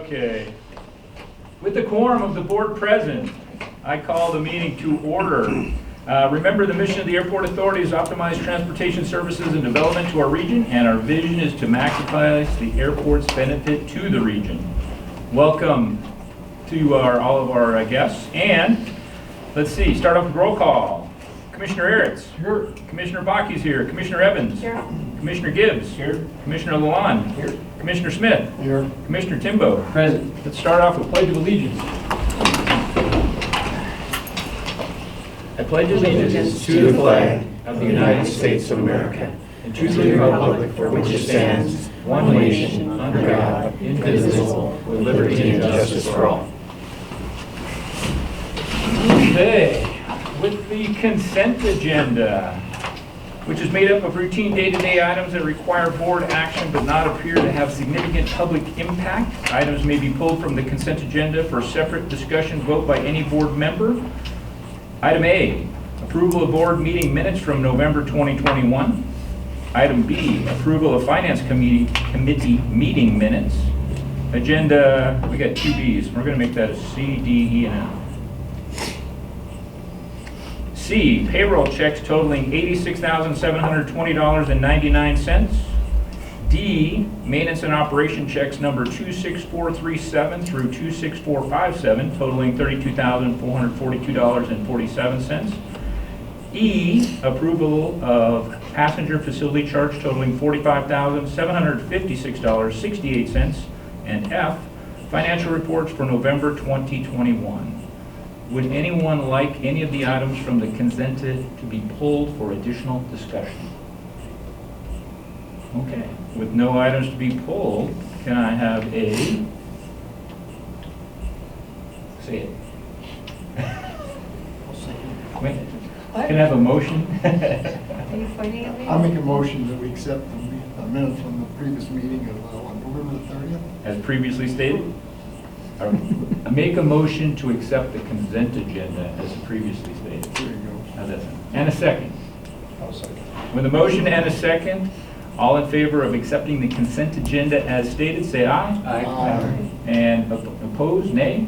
Okay. With the quorum of the board present, I call the meeting to order. Remember, the mission of the Airport Authority is to optimize transportation services and development to our region, and our vision is to maximize the airport's benefit to the region. Welcome to all of our guests. And let's see, start off with roll call. Commissioner Eritz. Here. Commissioner Baki's here. Commissioner Evans. Here. Commissioner Gibbs. Here. Commissioner Lalonde. Here. Commissioner Smith. Here. Commissioner Timbo. Present. Let's start off with Pledge of Allegiance. I pledge allegiance to the flag of the United States of America and to the republic for which it stands, one nation, under God, indivisible, with liberty and justice for all. Okay. With the consent agenda, which is made up of routine day-to-day items that require board action but not appear to have significant public impact. Items may be pulled from the consent agenda for separate discussion vote by any board member. Item A, approval of board meeting minutes from November 2021. Item B, approval of Finance Committee meeting minutes. Agenda, we got two Bs. We're going to make that a C, D, E, and F. C, payroll checks totaling $86,720.99. D, maintenance and operation checks number 26437 through 26457 totaling $32,442.47. E, approval of passenger facility charge totaling $45,756.68. And F, financial reports for November 2021. Would anyone like any of the items from the consent to be pulled for additional discussion? Okay, with no items to be pulled, can I have a, say it. Wait, can I have a motion? Are you pointing at me? I'll make a motion that we accept the minutes from the previous meeting of November the 30th. As previously stated? Make a motion to accept the consent agenda as previously stated. There you go. How's that sound? And a second. I'll second. With a motion and a second, all in favor of accepting the consent agenda as stated, say aye. Aye. Aye. And opposed, nay?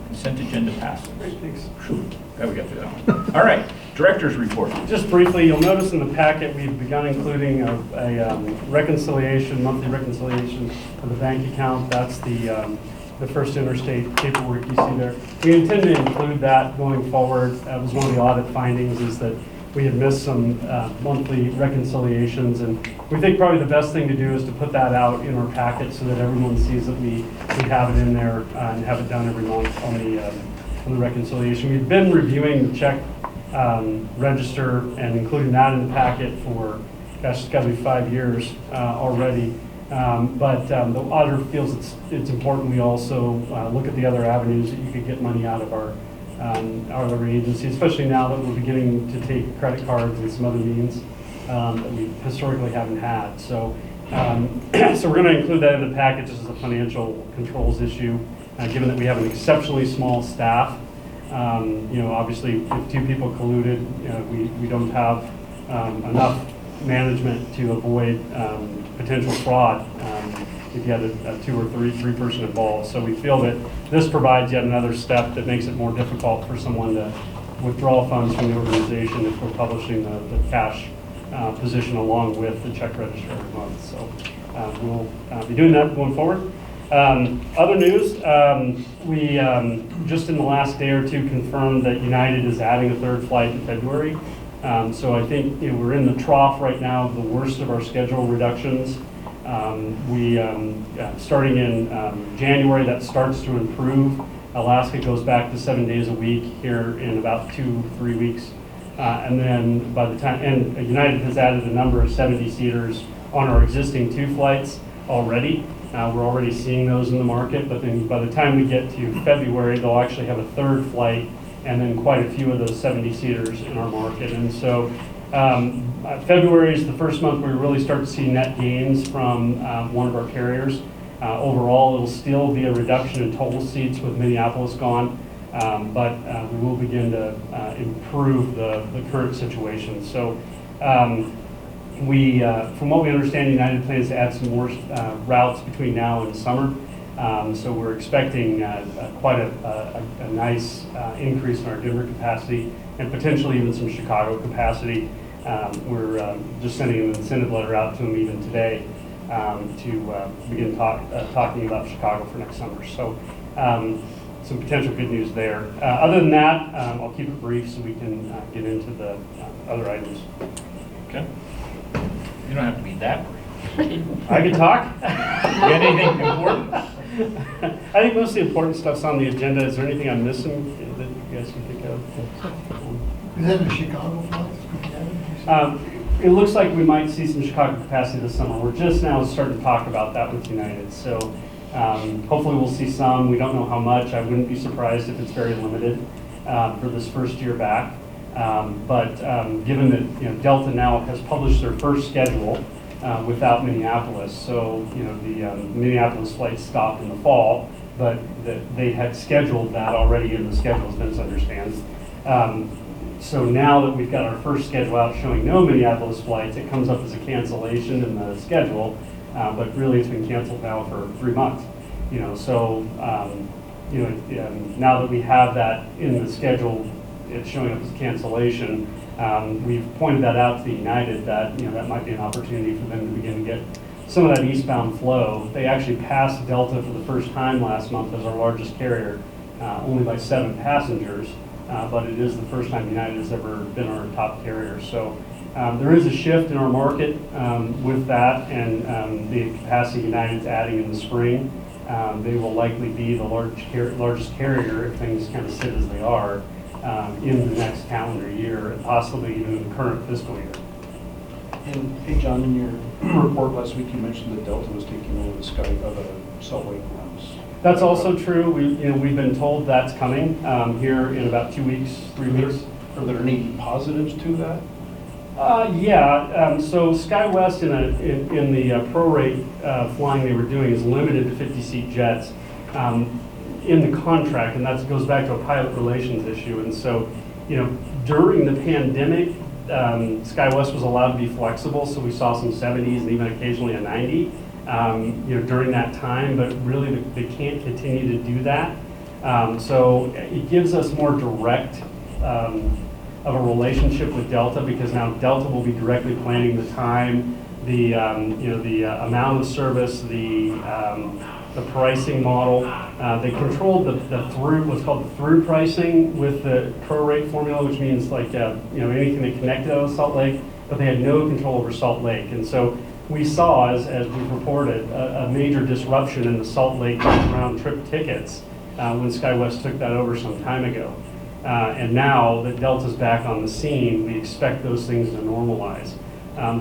Consent agenda passes. Great, thanks. Phew, glad we got through that one. All right, director's report. Just briefly, you'll notice in the packet we've begun including a reconciliation, monthly reconciliation of the bank account. That's the First Interstate paperwork you see there. We intend to include that going forward. That was one of the audit findings, is that we had missed some monthly reconciliations, and we think probably the best thing to do is to put that out in our packet so that everyone sees that we have it in there and have it done every month on the reconciliation. We've been reviewing the check register and including that in the packet for, gosh, it's got to be 5 years already. But the auditor feels it's important we also look at the other avenues that you could get money out of our other agency, especially now that we're beginning to take credit cards and some other means that we historically haven't had. So, so we're going to include that in the package as a financial controls issue, given that we have an exceptionally small staff. Obviously, if two people colluded, we don't have enough management to avoid potential fraud if you had a two or three person involved. So we feel that this provides yet another step that makes it more difficult for someone to withdraw funds from the organization if we're publishing the cash position along with the check register every month. So we'll be doing that going forward. Other news, we just in the last day or two confirmed that United is adding a third flight in February. So I think we're in the trough right now of the worst of our schedule reductions. Starting in January, that starts to improve. Alaska goes back to 7 days a week here in about 2-3 weeks. And then by the time, and United has added a number of 70-seaters on our existing 2 flights already. We're already seeing those in the market, but then by the time we get to February, they'll actually have a third flight and then quite a few of those 70-seaters in our market. And so February is the first month where we really start to see net gains from one of our carriers. Overall, it'll still be a reduction in total seats with Minneapolis gone, but we will begin to improve the current situation. So from what we understand, United plans to add some more routes between now and summer. So we're expecting quite a nice increase in our Denver capacity and potentially even some Chicago capacity. We're just sending an incentive letter out to them even today to begin talking about Chicago for next summer. So some potential good news there. Other than that, I'll keep it brief so we can get into the other items. Okay. You don't have to be that brief. I can talk. You got anything important? I think most of the important stuff's on the agenda. Is there anything I'm missing that you guys can think of? Is that a Chicago flight? It looks like we might see some Chicago capacity this summer. We're just now starting to talk about that with United. So hopefully we'll see some. We don't know how much. I wouldn't be surprised if it's very limited for this first year back. But given that Delta now has published their first schedule without Minneapolis, so the Minneapolis flight stopped in the fall, but they had scheduled that already in the schedule, as Vince understands. So now that we've got our first schedule out showing no Minneapolis flights, it comes up as a cancellation in the schedule, but really it's been canceled now for 3 months. So now that we have that in the schedule, it's showing up as a cancellation. We've pointed that out to the United that that might be an opportunity for them to begin to get some of that eastbound flow. They actually passed Delta for the first time last month as our largest carrier, only by 7 passengers. But it is the first time United has ever been our top carrier. So there is a shift in our market with that, and the capacity United's adding in the spring. They will likely be the largest carrier if things kind of sit as they are in the next calendar year, and possibly even in the current fiscal year. And hey, John, in your report last week, you mentioned that Delta was taking over the Salt Lake runs. That's also true. We've been told that's coming here in about 2 weeks, 3 weeks. Are there any positives to that? Yeah. So SkyWest in the prorate flying they were doing is limited to 50-seat jets in the contract, and that goes back to a pilot relations issue. And so, during the pandemic, SkyWest was allowed to be flexible, so we saw some 70s and even occasionally a 90. During that time, but really they can't continue to do that. So it gives us more direct of a relationship with Delta, because now Delta will be directly planning the time, the amount of service, the pricing model. They controlled the through, what's called the through pricing with the prorate formula, which means like anything that connected out of Salt Lake, but they had no control over Salt Lake. And so we saw, as we've reported, a major disruption in the Salt Lake round-trip tickets when SkyWest took that over some time ago. And now that Delta's back on the scene, we expect those things to normalize.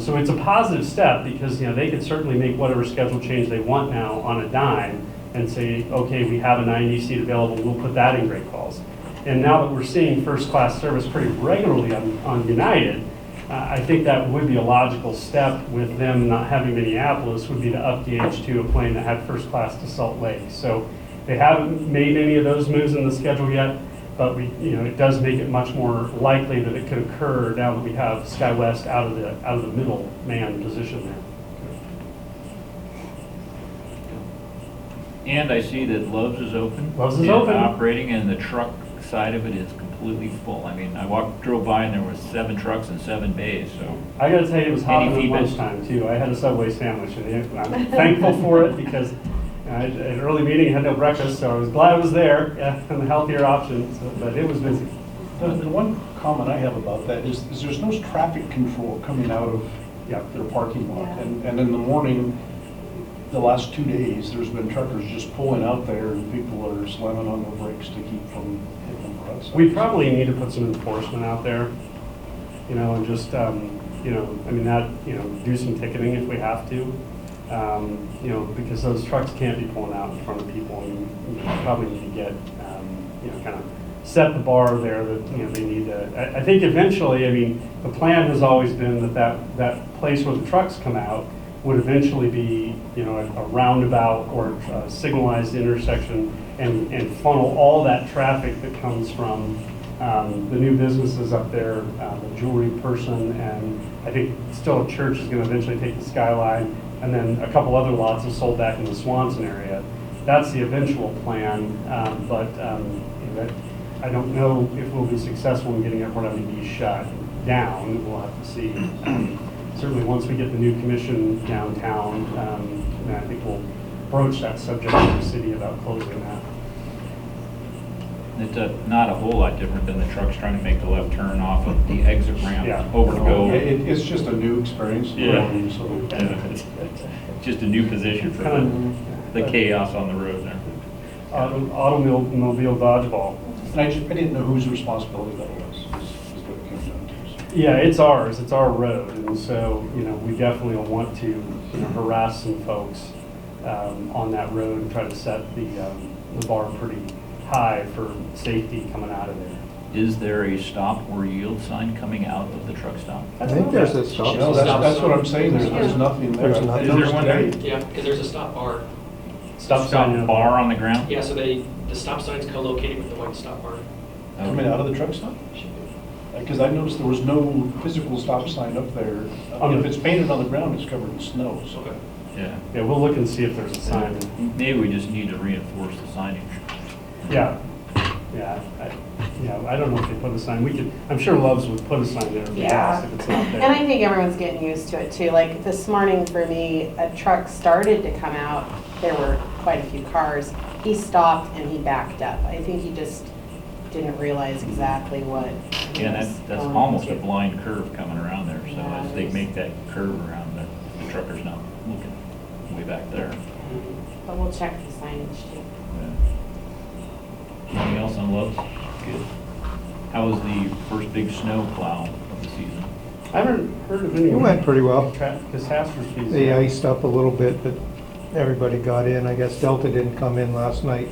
So it's a positive step, because they could certainly make whatever schedule change they want now on a dime and say, okay, we have a 90-seat available, we'll put that in Great Falls. And now that we're seeing first-class service pretty regularly on United, I think that would be a logical step with them not having Minneapolis, would be to upgauge to a plane that had first class to Salt Lake. So they haven't made any of those moves in the schedule yet, but it does make it much more likely that it could occur now that we have SkyWest out of the middle man position there. And I see that Love's is open. Love's is and open. Operating, and the truck side of it is completely full. I mean, drove by and there was 7 trucks and 7 bays, so. I gotta tell you, it was hot Any at feedback? lunchtime too. I had a Subway sandwich, and I'm thankful for it, because at an early meeting, I had no breakfast, so I was glad I was there, and the healthier option, but it was busy. The one comment I have about that is there's no traffic control coming out of their parking lot. Yeah. And in the morning, the last 2 days, there's been truckers just pulling out there, and people are slamming on their brakes to keep from hitting them across. We probably need to put some enforcement out there, and just, do some ticketing if we have to. Because those trucks can't be pulling out in front of people, and we probably need to get, kind of set the bar there that, they need to. I think eventually, the plan has always been that place where the trucks come out would eventually be, a roundabout or a signalized intersection, and funnel all that traffic that comes from the new businesses up there, the jewelry person, and I think still a church is going to eventually take the Skyline, and then a couple other lots have sold back in the Swanson area. that's the eventual plan, but I don't know if we'll be successful in getting Airport MD shut down. We'll have to see. Certainly, once we get the new commission downtown, then I think we'll broach that subject with the city about closing that. It's not a whole lot different than the trucks trying to make the left turn off of the exit ramp Yeah. over to go. It's just a new experience. Yeah. So, It's just a new position for the chaos on the road there. Automobile dodgeball. and I didn't know whose responsibility that was, is what it came down to. So. Yeah, it's ours. It's our road, and so we definitely want to harass some folks on that road and try to set the bar pretty high for safety coming out of there. Is there a stop or yield sign coming out of the truck stop? I think there's a stop. No, that's what I'm saying, there's nothing there. There's nothing. Is there one there? Yeah, because there's a stop bar. Stop Stop sign. bar on the ground? Yeah, so the stop sign's co-located with the white stop bar. Coming out of the truck stop? Because I noticed there was no physical stop sign up there. If it's painted on the ground, it's covered in snow, so. Okay. Yeah. Yeah, we'll look and see if there's a sign. Maybe we just need to reinforce the signage. Yeah, I don't know if they put a sign. I'm sure Love's would put a sign there. Yeah. If it's not And I there. think everyone's getting used to it too. Like this morning for me, a truck started to come out. There were quite a few cars. He stopped and he backed up. I think he just didn't realize exactly what he Yeah, was that's going almost a into. blind curve coming around there, so Yeah, as it they is. make that curve around, the trucker's not looking way back there. But we'll check the signage too. Yeah. Anything else on Lowe's? Good. How was the first big snow plow of the season? I haven't heard of any. It went pretty well. Catastrophes. They iced up a little bit, but everybody got in. I guess Delta didn't come in last night,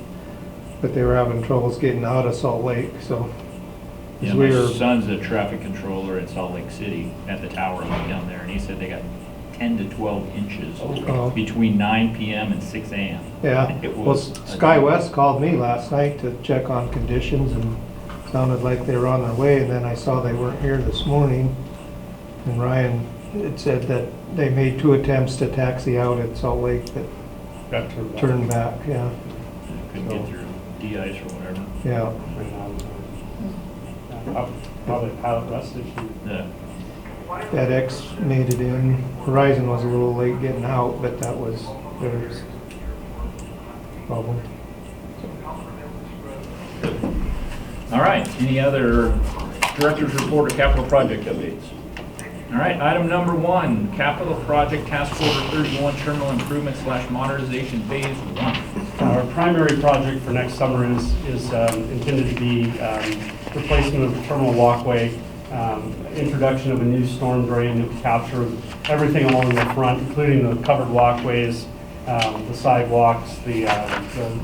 but they were having troubles getting out of Salt Lake, so. Yeah, we my were- son's a traffic controller in Salt Lake City at the tower down there, and he said they got 10 to 12 inches Oh. between 9 p.m. and 6 a.m. Yeah, It well, was- SkyWest called me last night to check on conditions and sounded like they were on their way, and then I saw they weren't here this morning. And Ryan had said that they made 2 attempts to taxi out at Salt Lake, but Got turned back. turned back, yeah, Couldn't get through de-ice or whatever. yeah. Probably a pallet rust issue. Yeah. FedEx made it in. Horizon was a little late getting out, but that was their problem. All right, any other director's report or capital project updates? All right, item number 1, capital project task order 31, terminal improvement / modernization phase 1. Our primary project for next summer is intended to be replacement of the terminal walkway, introduction of a new storm drain to capture everything along the front, including the covered walkways, the sidewalks, the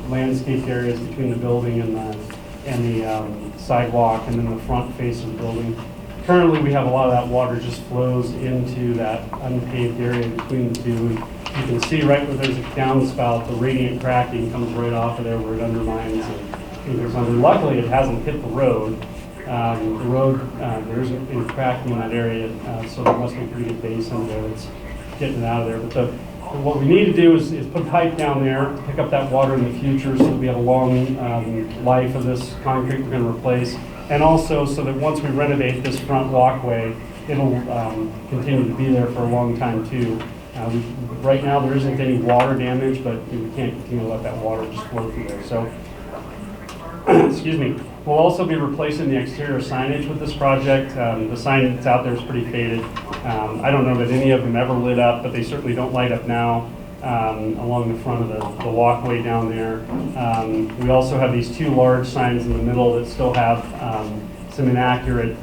landscaped areas between the building and the sidewalk, and then the front face of the building. Currently, we have a lot of that water just flows into that unpaved area between the two. You can see right where there's a downspout, the radiant cracking comes right off of there where it undermines and goes under. Luckily, it hasn't hit the road. There isn't any cracking in that area, so there must be a pretty good base under there that's getting it out of there. But what we need to do is put pipe down there, pick up that water in the future so that we have a long life of this concrete we're going to replace. And also so that once we renovate this front walkway, it'll continue to be there for a long time too. Right now, there isn't any water damage, but we can't continue to let that water just flow through there. So, excuse me. We'll also be replacing the exterior signage with this project. The sign that's out there is pretty faded. I don't know that any of them ever lit up, but they certainly don't light up now along the front of the walkway down there. We also have these 2 large signs in the middle that still have some inaccurate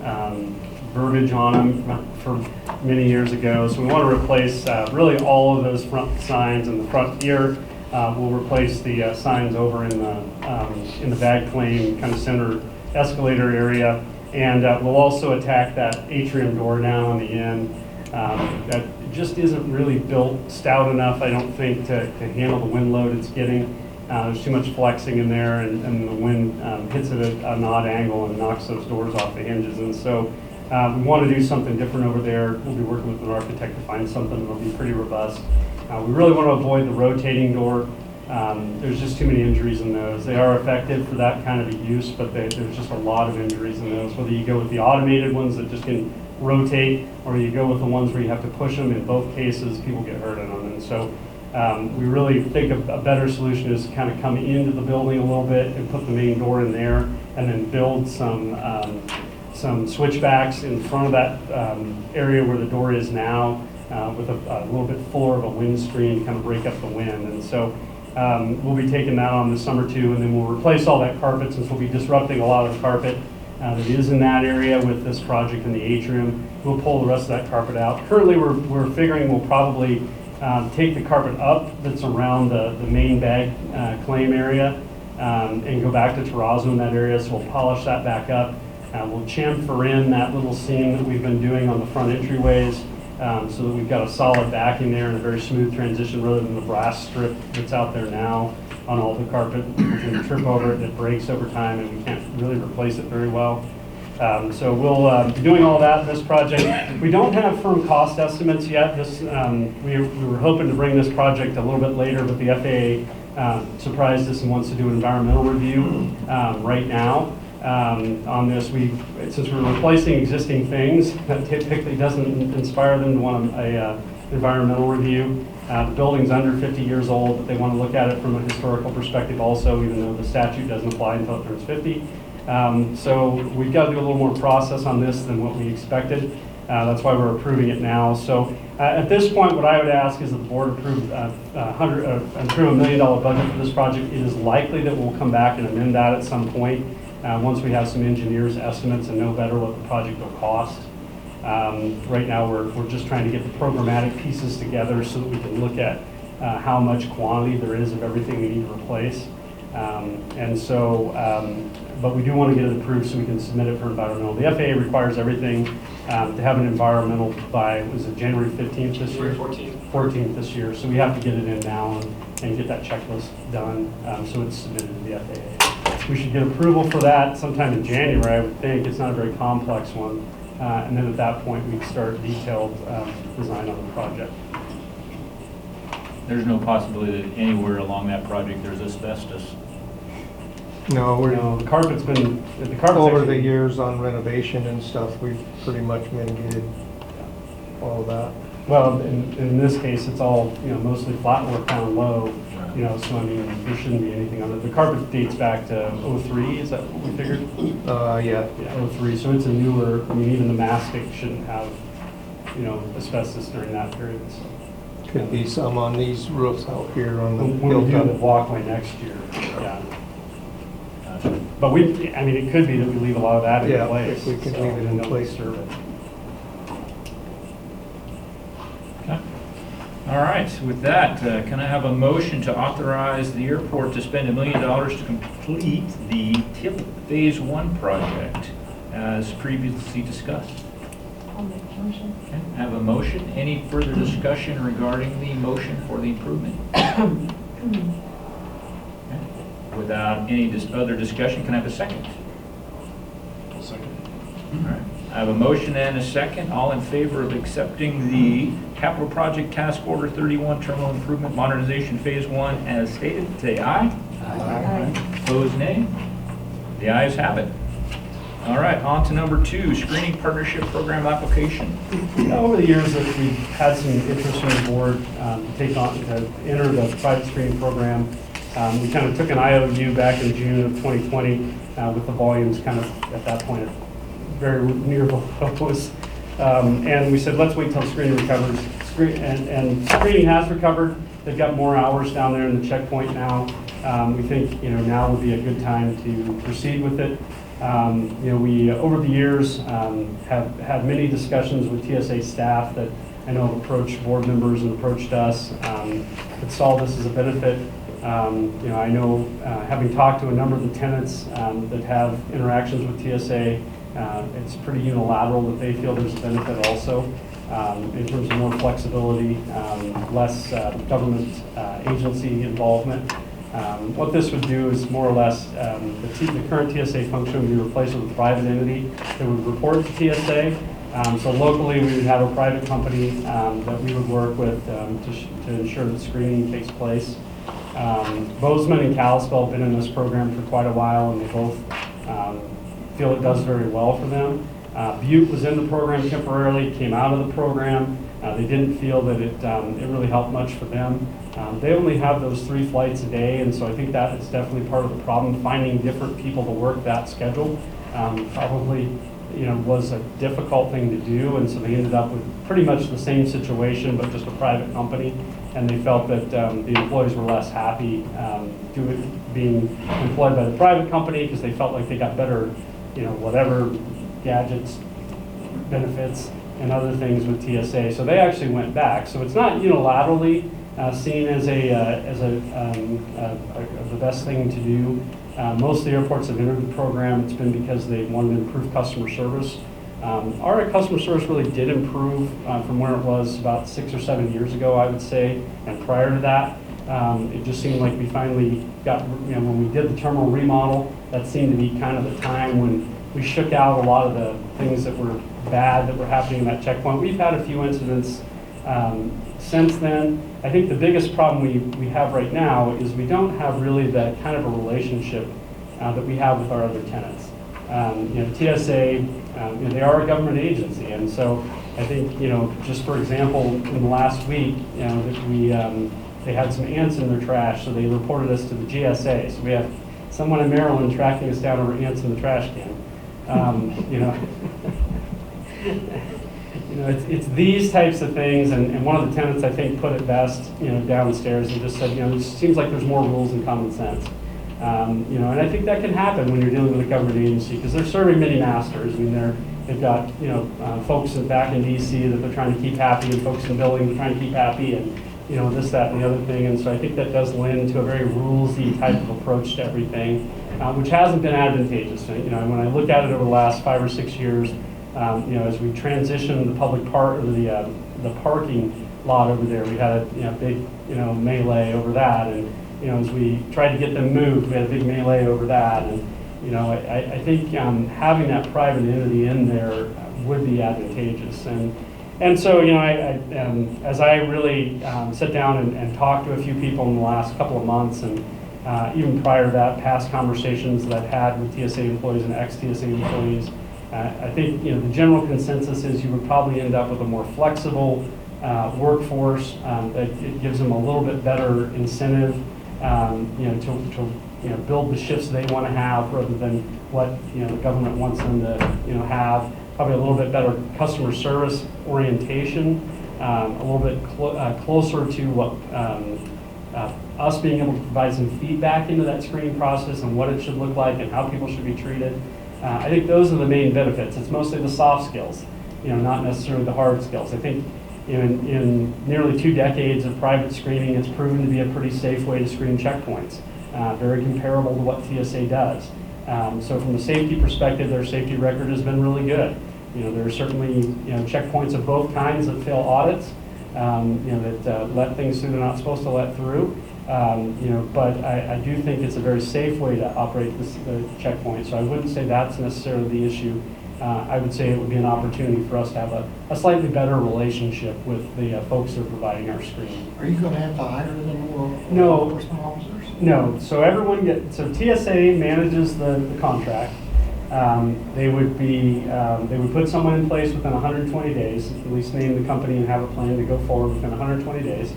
verbiage on them from many years ago. So we want to replace really all of those front signs in the front here. We'll replace the signs over in the bag claim kind of center escalator area, and we'll also attack that atrium door down on the end. That just isn't really built stout enough, I don't think, to handle the wind load it's getting. There's too much flexing in there, and the wind hits it at an odd angle and knocks those doors off the hinges. And so we want to do something different over there. We'll be working with an architect to find something that'll be pretty robust. We really want to avoid the rotating door. There's just too many injuries in those. They are effective for that kind of a use, but there's just a lot of injuries in those. Whether you go with the automated ones that just can rotate, or you go with the ones where you have to push them, in both cases, people get hurt in them. And so we really think a better solution is to kind of come into the building a little bit and put the main door in there, and then build some switchbacks in front of that area where the door is now, with a little bit fuller of a wind screen to kind of break up the wind. And so we'll be taking that on this summer too, and then we'll replace all that carpet, since we'll be disrupting a lot of the carpet that is in that area with this project in the atrium. We'll pull the rest of that carpet out. Currently, we're figuring we'll probably take the carpet up that's around the main bag claim area, and go back to terrazzo in that area, so we'll polish that back up. We'll chamfer in that little seam that we've been doing on the front entryways, so that we've got a solid backing there and a very smooth transition, rather than the brass strip that's out there now on all the carpet. People can trip over it and it breaks over time, and we can't really replace it very well. So we'll be doing all that in this project. We don't have firm cost estimates yet. We were hoping to bring this project a little bit later, but the FAA surprised us and wants to do an environmental review right now. On this, since we're replacing existing things, that typically doesn't inspire them to want an environmental review. The building's under 50 years old, but they want to look at it from a historical perspective also, even though the statute doesn't apply until it turns 50. So we've got to do a little more process on this than what we expected. That's why we're approving it now. So at this point, what I would ask is that the board approve $1 million budget for this project. It is likely that we'll come back and amend that at some point, once we have some engineers' estimates and know better what the project will cost. Right now, we're just trying to get the programmatic pieces together so that we can look at how much quantity there is of everything we need to replace. But we do want to get it approved so we can submit it for environmental. The FAA requires everything to have an environmental by, was it January 15th this year? January 14th this year. So we have to get it in now and get that checklist done, so it's submitted to the FAA. We should get approval for that sometime in January, I would think. It's not a very complex one. And then at that point, we'd start detailed design on the project. There's no possibility that anywhere along that project there's asbestos. No, The carpet's over the actually- years on renovation and stuff, we've pretty much mitigated all of that. Well, in this case, it's all, mostly flat work down low, so I mean, there shouldn't be anything on it. The carpet dates back to '03, is that what we figured? Yeah. Yeah, '03, so it's a newer, I mean, even the mastic shouldn't have, asbestos during that period, so. Could be some on these roofs out here on the When we do the hilltop. walkway next year, yeah. But it could be that we leave a lot of that in Yeah, place. if we can so leave it in don't place. disturb it. Okay. All right, with that, can I have a motion to authorize the airport to spend $1 million to complete the TIP Phase 1 project as previously discussed? I'll make a motion. Okay, I have a motion. Any further discussion regarding the motion for the improvement? Okay. Without any other discussion, can I have a second? I'll second. All right. I have a motion and a second. All in favor of accepting the Capital Project Task Order 31 Terminal Improvement Modernization Phase 1 as stated, say aye. Aye. Opposed, nay. The ayes have it. All right, on to number 2, Screening Partnership Program Application. Over the years, that we've had some interest from the board to enter the private screening program. We kind of took an IOU back in June of 2020 with the volumes kind of at that point very near the lowest. And we said, let's wait till screening recovers. And screening has recovered. They've got more hours down there in the checkpoint now. We think now would be a good time to proceed with it. We over the years have had many discussions with TSA staff that I know have approached board members and approached us that saw this as a benefit. I know, having talked to a number of the tenants that have interactions with TSA, it's pretty unilateral that they feel there's a benefit also in terms of more flexibility, less government agency involvement. What this would do is more or less the current TSA function would be replaced with a private entity that would report to TSA. So locally, we would have a private company that we would work with to ensure that screening takes place. Bozeman and Kalispell have been in this program for quite a while, and they both feel it does very well for them. Butte was in the program temporarily, came out of the program. They didn't feel that it really helped much for them. They only have those 3 flights a day, and so I think that is definitely part of the problem. Finding different people to work that schedule probably was a difficult thing to do, and so they ended up with pretty much the same situation, but just a private company. And they felt that the employees were less happy being employed by the private company because they felt like they got better, whatever gadgets, benefits, and other things with TSA. So they actually went back. So it's not unilaterally seen as the best thing to do. Most of the airports have entered the program. It's been because they wanted to improve customer service. Our customer service really did improve from where it was about 6 or 7 years ago, I would say. And prior to that, it just seemed like we finally got, when we did the terminal remodel, that seemed to be kind of the time when we shook out a lot of the things that were bad that were happening in that checkpoint. We've had a few incidents since then. I think the biggest problem we have right now is we don't have really that kind of a relationship that we have with our other tenants. TSA, they are a government agency, and so I think, just for example, in the last week, that they had some ants in their trash, so they reported us to the GSA. So we have someone in Maryland tracking us down over ants in the trash can. It's these types of things, and one of the tenants I think put it best, downstairs, and just said, it seems like there's more rules than common sense. And I think that can happen when you're dealing with a government agency because they're serving many masters. I mean, they've got folks back in DC that they're trying to keep happy, and folks in buildings are trying to keep happy, and this, that, and the other thing. And so I think that does lend to a very rulesy type of approach to everything, which hasn't been advantageous. When I look at it over the last 5 or 6 years, as we transitioned the public part or the parking lot over there, we had a big melee over that, and as we tried to get them moved, we had a big melee over that, and I think having that private entity in there would be advantageous, and so as I really sat down and talked to a few people in the last couple of months, and even prior to that, past conversations that I've had with TSA employees and ex-TSA employees, I think the general consensus is you would probably end up with a more flexible workforce. That it gives them a little bit better incentive, to build the shifts they want to have rather than what the government wants them to have. Probably a little bit better customer service orientation, a little bit closer to what us being able to provide some feedback into that screening process and what it should look like and how people should be treated. I think those are the main benefits. It's mostly the soft skills, not necessarily the hard skills. I think in nearly 2 decades of private screening, it's proven to be a pretty safe way to screen checkpoints, very comparable to what TSA does. So from a safety perspective, their safety record has been really good. There are certainly checkpoints of both kinds that fail audits, that let things through they're not supposed to let through. But I do think it's a very safe way to operate the checkpoint. So I wouldn't say that's necessarily the issue. I would say it would be an opportunity for us to have a slightly better relationship with the folks that are providing our screening. Are you going to have to hire any more No. enforcement officers? No. So so TSA manages the contract. They would put someone in place within 120 days, at least name the company and have a plan to go forward within 120 days.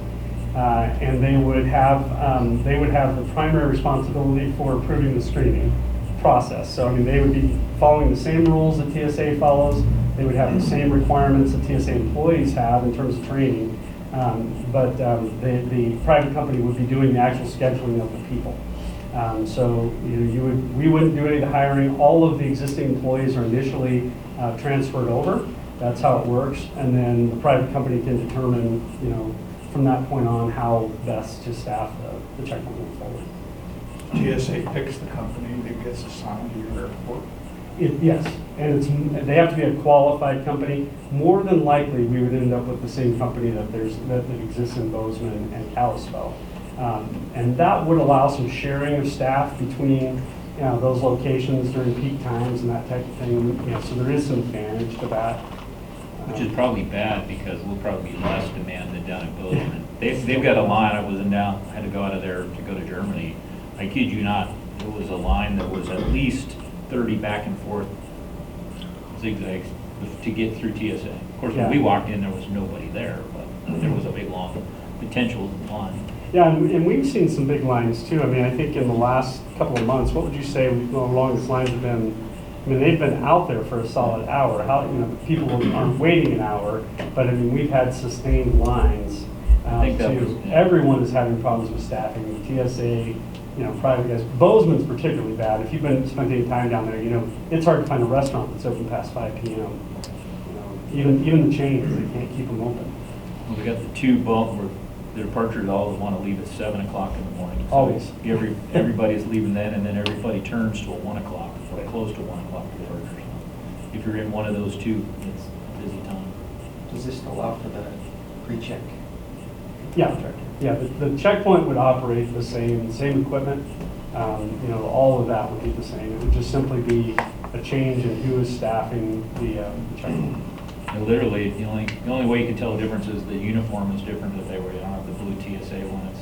And they would have the primary responsibility for approving the screening process. So they would be following the same rules that TSA follows. They would have the same requirements that TSA employees have in terms of training. But the private company would be doing the actual scheduling of the people. So we wouldn't do any of the hiring. All of the existing employees are initially transferred over. That's how it works. And then the private company can determine, from that point on, how best to staff the checkpoint going forward. GSA picks the company that gets assigned to your airport? Yes, and they have to be a qualified company. More than likely, we would end up with the same company that exists in Bozeman and Kalispell. And that would allow some sharing of staff between those locations during peak times and that type of thing. So there is some advantage to that. Which is probably bad, because we'll probably be less demand than down in Bozeman. They've got a line, I had to go out of there to go to Germany. I kid you not, it was a line that was at least 30 back and forth zigzags to get through TSA. Of course, when we walked in, there was nobody there, but there was a big, long potential line. Yeah, and we've seen some big lines too. I mean, I think in the last couple of months, what would you say the longest lines have been? I mean, they've been out there for a solid hour. How, people aren't waiting an hour, but I mean, we've had sustained lines. Everyone is having problems with staffing. The TSA, private guys. Bozeman's particularly bad. If you've been spent any time down there, it's hard to find a restaurant that's open past 5 p.m. Even the chains, they can't keep them open. Well, we got the two the departures all want to leave at 7 o'clock in the morning. So Always. Everybody's leaving then, and then everybody turns to a 1 o'clock, or close to 1 o'clock departure. So if you're in one of those two, it's busy time. Does this allow for the pre-check? Yeah, the checkpoint would operate the same equipment. All of that would be the same. It would just simply be a change in who is staffing the checkpoint. And literally, the only way you can tell the difference is the uniform is different if they were, the blue TSA one, it's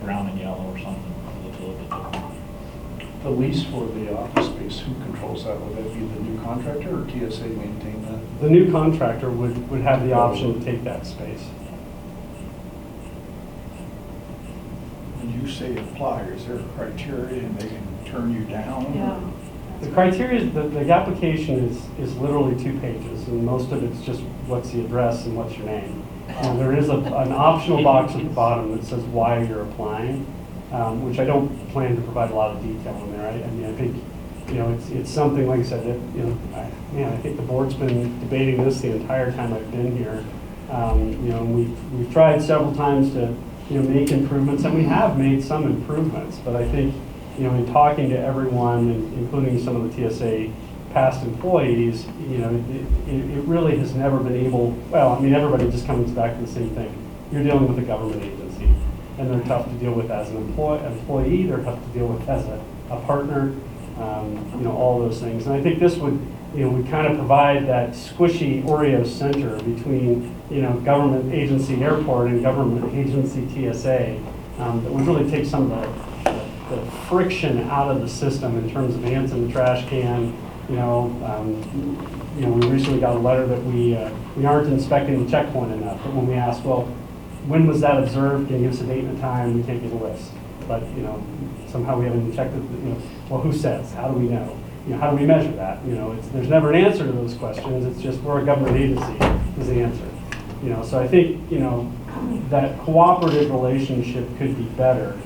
brown and yellow or something. It looks a little bit different. The lease for the office space, who controls that? Would that be the new contractor or TSA maintain that? The new contractor would have the option to take that space. When you say apply, is there a criteria and they can turn you down? Yeah. The criteria, the application is literally 2 pages, and most of it's just what's the address and what's your name. And there is an optional box at the bottom that says why you're applying, which I don't plan to provide a lot of detail in there. I think, it's something, like I said, that, I think the board's been debating this the entire time I've been here. We've tried several times to, make improvements, and we have made some improvements, but I think, in talking to everyone, including some of the TSA past employees, it really has never been able, everybody just comes back to the same thing. You're dealing with a government agency, and they're tough to deal with as an employee, they're tough to deal with as a partner, all those things. And I think this would, would kind of provide that squishy Oreo center between, government agency airport and government agency TSA, that would really take some of the friction out of the system in terms of ants in the trash can. We recently got a letter that we aren't inspecting the checkpoint enough. But when we asked, well, when was that observed? Can you give us a date and a time? We can't give a list. But somehow we haven't checked it. Well, who says? How do we know? How do we measure that? There's never an answer to those questions. It's just we're a government agency is the answer. So I think that cooperative relationship could be better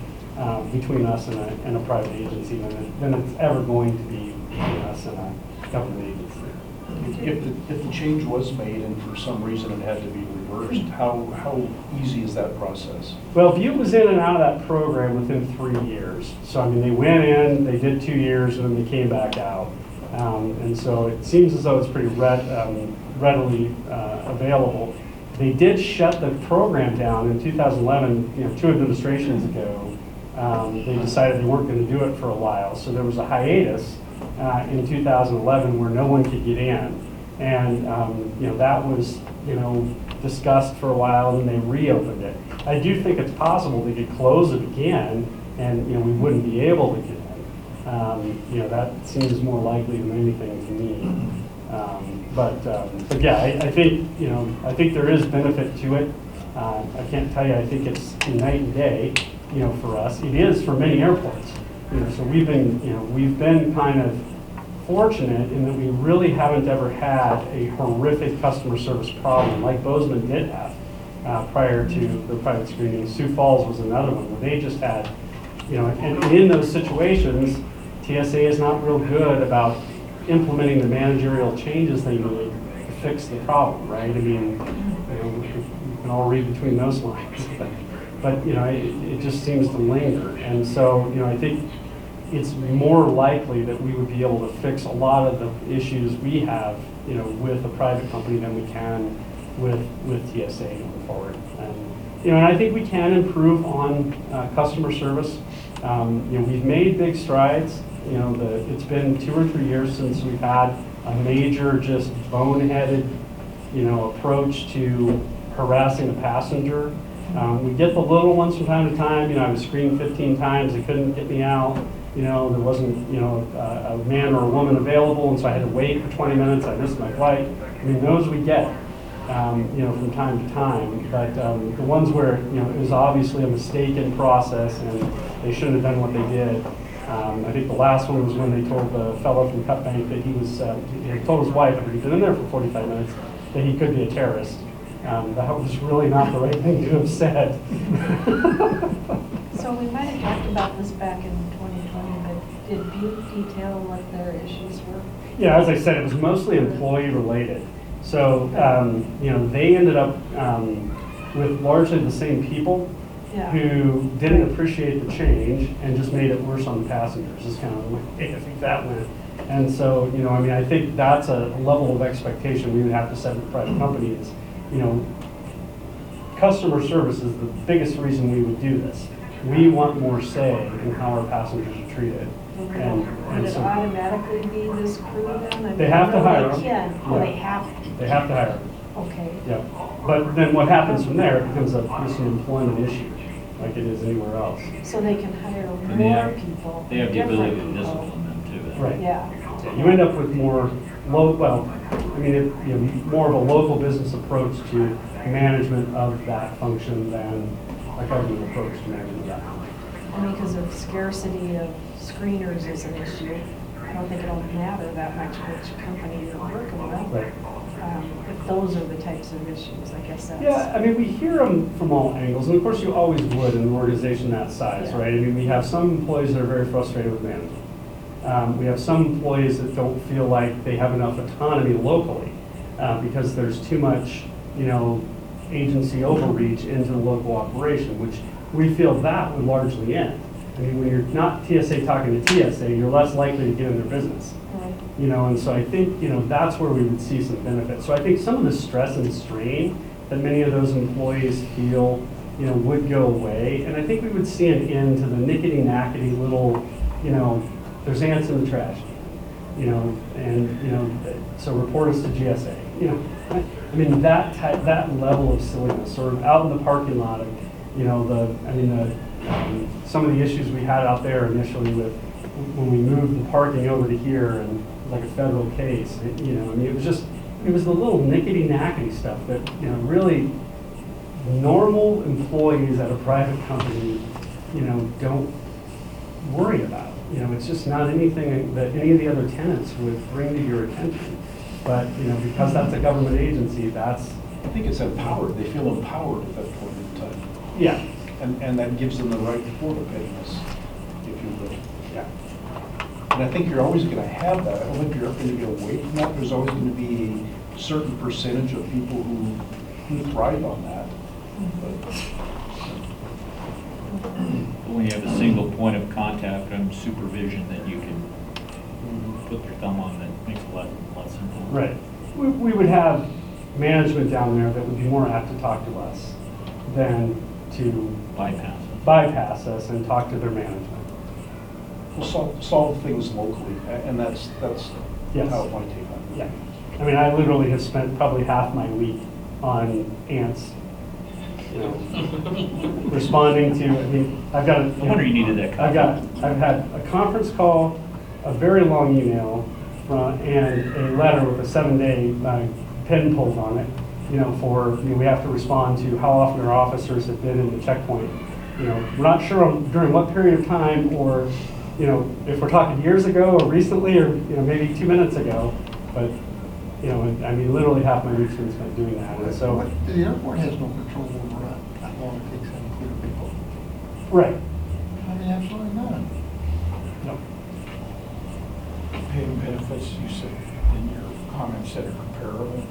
between us and a private agency than it's ever going to be between us and a government agency. If the change was made and for some reason it had to be reversed, how easy is that process? Well, View was in and out of that program within 3 years. So, they went in, they did 2 years, and then they came back out. And so it seems as though it's pretty readily available. They did shut the program down in 2011, 2 administrations ago. They decided they weren't going to do it for a while. So there was a hiatus in 2011 where no one could get in. And, that was, discussed for a while, and they reopened it. I do think it's possible they could close it again, and, we wouldn't be able to get in. That seems more likely than anything to me. But yeah, I think, I think there is benefit to it. I can't tell you, I think it's night and day, for us. It is for many airports. So we've been kind of fortunate in that we really haven't ever had a horrific customer service problem like Bozeman did have prior to the private screening. Sioux Falls was another one where they just had, and in those situations, TSA is not real good about implementing the managerial changes they need to fix the problem, right? You can all read between those lines. But it just seems to linger. And so, I think it's more likely that we would be able to fix a lot of the issues we have, with a private company than we can with TSA going forward. And I think we can improve on customer service. We've made big strides. It's been 2 or 3 years since we've had a major, just boneheaded, approach to harassing a passenger. We get the little ones from time to time. I was screened 15 times, they couldn't get me out. There wasn't, a man or a woman available, and so I had to wait for 20 minutes. I missed my flight. Those we get, from time to time. But the ones where, it was obviously a mistaken process and they shouldn't have done what they did. I think the last one was when they told the fellow from Cut Bank that he had told his wife, after he'd been in there for 45 minutes, that he could be a terrorist. That was really not the right thing to have said. So we might have talked about this back in 2020, but did Butte detail what their issues were? Yeah, as I said, it was mostly employee related. So, they ended up with largely the same people Yeah. who didn't appreciate the change and just made it worse on the passengers, is kind of the way I think that went. And so, I think that's a level of expectation we would have to set with private companies. Customer service is the biggest reason we would do this. We want more say in how our passengers are treated. Would And it so automatically be this crew then? I mean, They have to I know hire they them. can. Oh, Yeah. they have to. they have to hire them. Okay. Yeah, but then what happens from there, it becomes just an employment issue, like it is anywhere else. So they can hire And they more have- people. They have the ability to different people. discipline them too. Right. Yeah. You end up with more more of a local business approach to management of that function than a government approach to management of that. Because of scarcity of screeners is an issue. I don't think it'll matter that much which company you're working with. Right. If those are the types of issues, I guess that's. Yeah, we hear them from all angles, and of course you always would in an organization that size, Yeah. right? We have some employees that are very frustrated with management. We have some employees that don't feel like they have enough autonomy locally because there's too much, agency overreach into the local operation, which we feel that would largely end. When you're not TSA talking to TSA, you're less likely to get in their business. Right. And so I think, that's where we would see some benefit. So I think some of the stress and strain that many of those employees feel, would go away. And I think we would see an end to the nickety-knackety little, there's ants in the trash, so report us to GSA. That level of silliness, sort of out in the parking lot, of, some of the issues we had out there initially with when we moved the parking over to here and like a federal case, it was the little nickety-knackety stuff that, really normal employees at a private company, don't worry about. It's just not anything that any of the other tenants would bring to your attention. But, because that's a government agency, that's. I think it's empowered. They feel empowered at that point in time. Yeah. And that gives them the right to pay us, if you will. Yeah. And I think you're always going to have that. I don't think you're going to get away from that. There's always going to be a certain percentage of people who thrive on that. When you have a single point of contact and supervision that you can put your thumb on, that makes it a lot simpler. Right. We would have management down there that would be more apt to talk to us than to bypass us and talk to their management. We'll solve things locally, and that's Yes. how my take on it. Yeah. I literally have spent probably half my week on ants, responding to, I've got. No wonder you needed that. I've had a conference call, a very long email, and a letter with a 7-day pen pulled on it, we have to respond to how often our officers have been in the checkpoint. We're not sure during what period of time, or, if we're talking years ago or recently, or, maybe 2 minutes ago, but, literally half my week's been spent doing that, and so. But the airport has no control over how long it takes them to clear people. Right. Absolutely none. No. Pay and benefits, you said, in your comments that are comparable.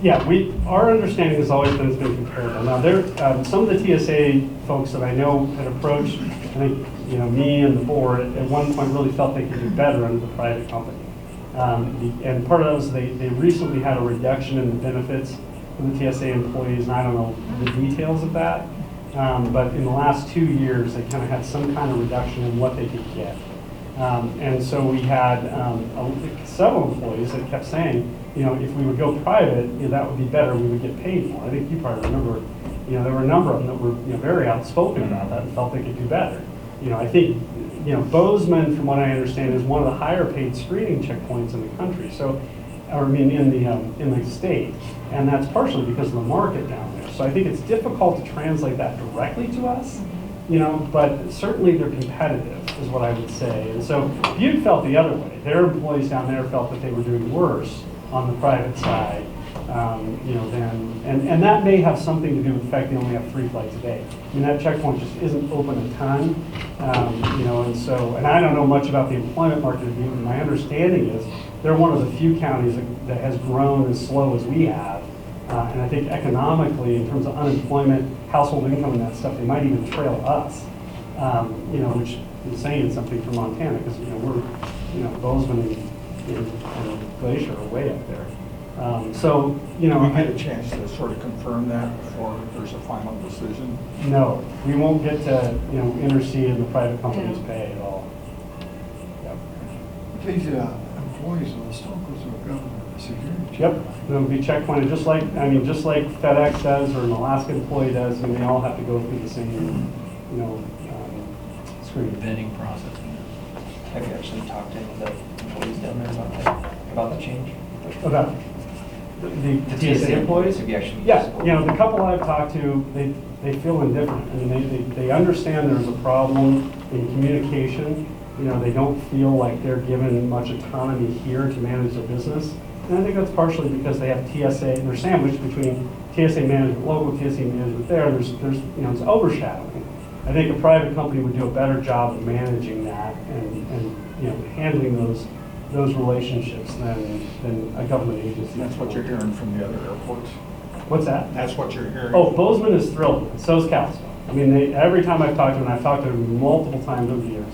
Yeah, our understanding has always been it's been comparable. Now, some of the TSA folks that I know had approached, I think, me and the board at one point really felt they could do better under the private company. And part of that was they recently had a reduction in the benefits for the TSA employees, and I don't know the details of that. But in the last 2 years, they kind of had some kind of reduction in what they could get. And so we had several employees that kept saying, if we would go private, that would be better, we would get paid more. I think you probably remember, there were a number of them that were, very outspoken about that and felt they could do better. I think, Bozeman, from what I understand, is one of the higher paid screening checkpoints in the country. So, in the state, and that's partially because of the market down there. So I think it's difficult to translate that directly to us, but certainly they're competitive, is what I would say. And so Butte felt the other way. Their employees down there felt that they were doing worse on the private side, and that may have something to do with the fact they only have 3 flights a day. That checkpoint just isn't open a ton, and I don't know much about the employment market of Butte. My understanding is they're one of the few counties that has grown as slow as we have, and I think economically, in terms of unemployment, household income, and that stuff, they might even trail us, which is saying something for Montana, because we're, Bozeman and Glacier are way up there. We get a chance to sort of confirm that before there's a final decision. No, we won't get to, intercede in the private company's pay at all. Yep. These employees will still go through a government security check. Yep, they'll be checkpointed just like FedEx does or an Alaska employee does, and they all have to go through the same, screening. Vetting process. Have you actually talked to any of the employees down there about the change? About the TSA employees? Have you actually? Yeah, the couple I've talked to, they feel indifferent. I mean, they understand there's a problem in communication. They don't feel like they're given much autonomy here to manage their business. And I think that's partially because they have TSA, and they're sandwiched between TSA management local, TSA management there. There's it's overshadowing. I think a private company would do a better job of managing that and handling those relationships than a government agency. That's what you're hearing from the other airports. What's that? That's what you're hearing. Oh, Bozeman is thrilled. So is Kalispell. I mean, every time I've talked to them, and I've talked to them multiple times over the years,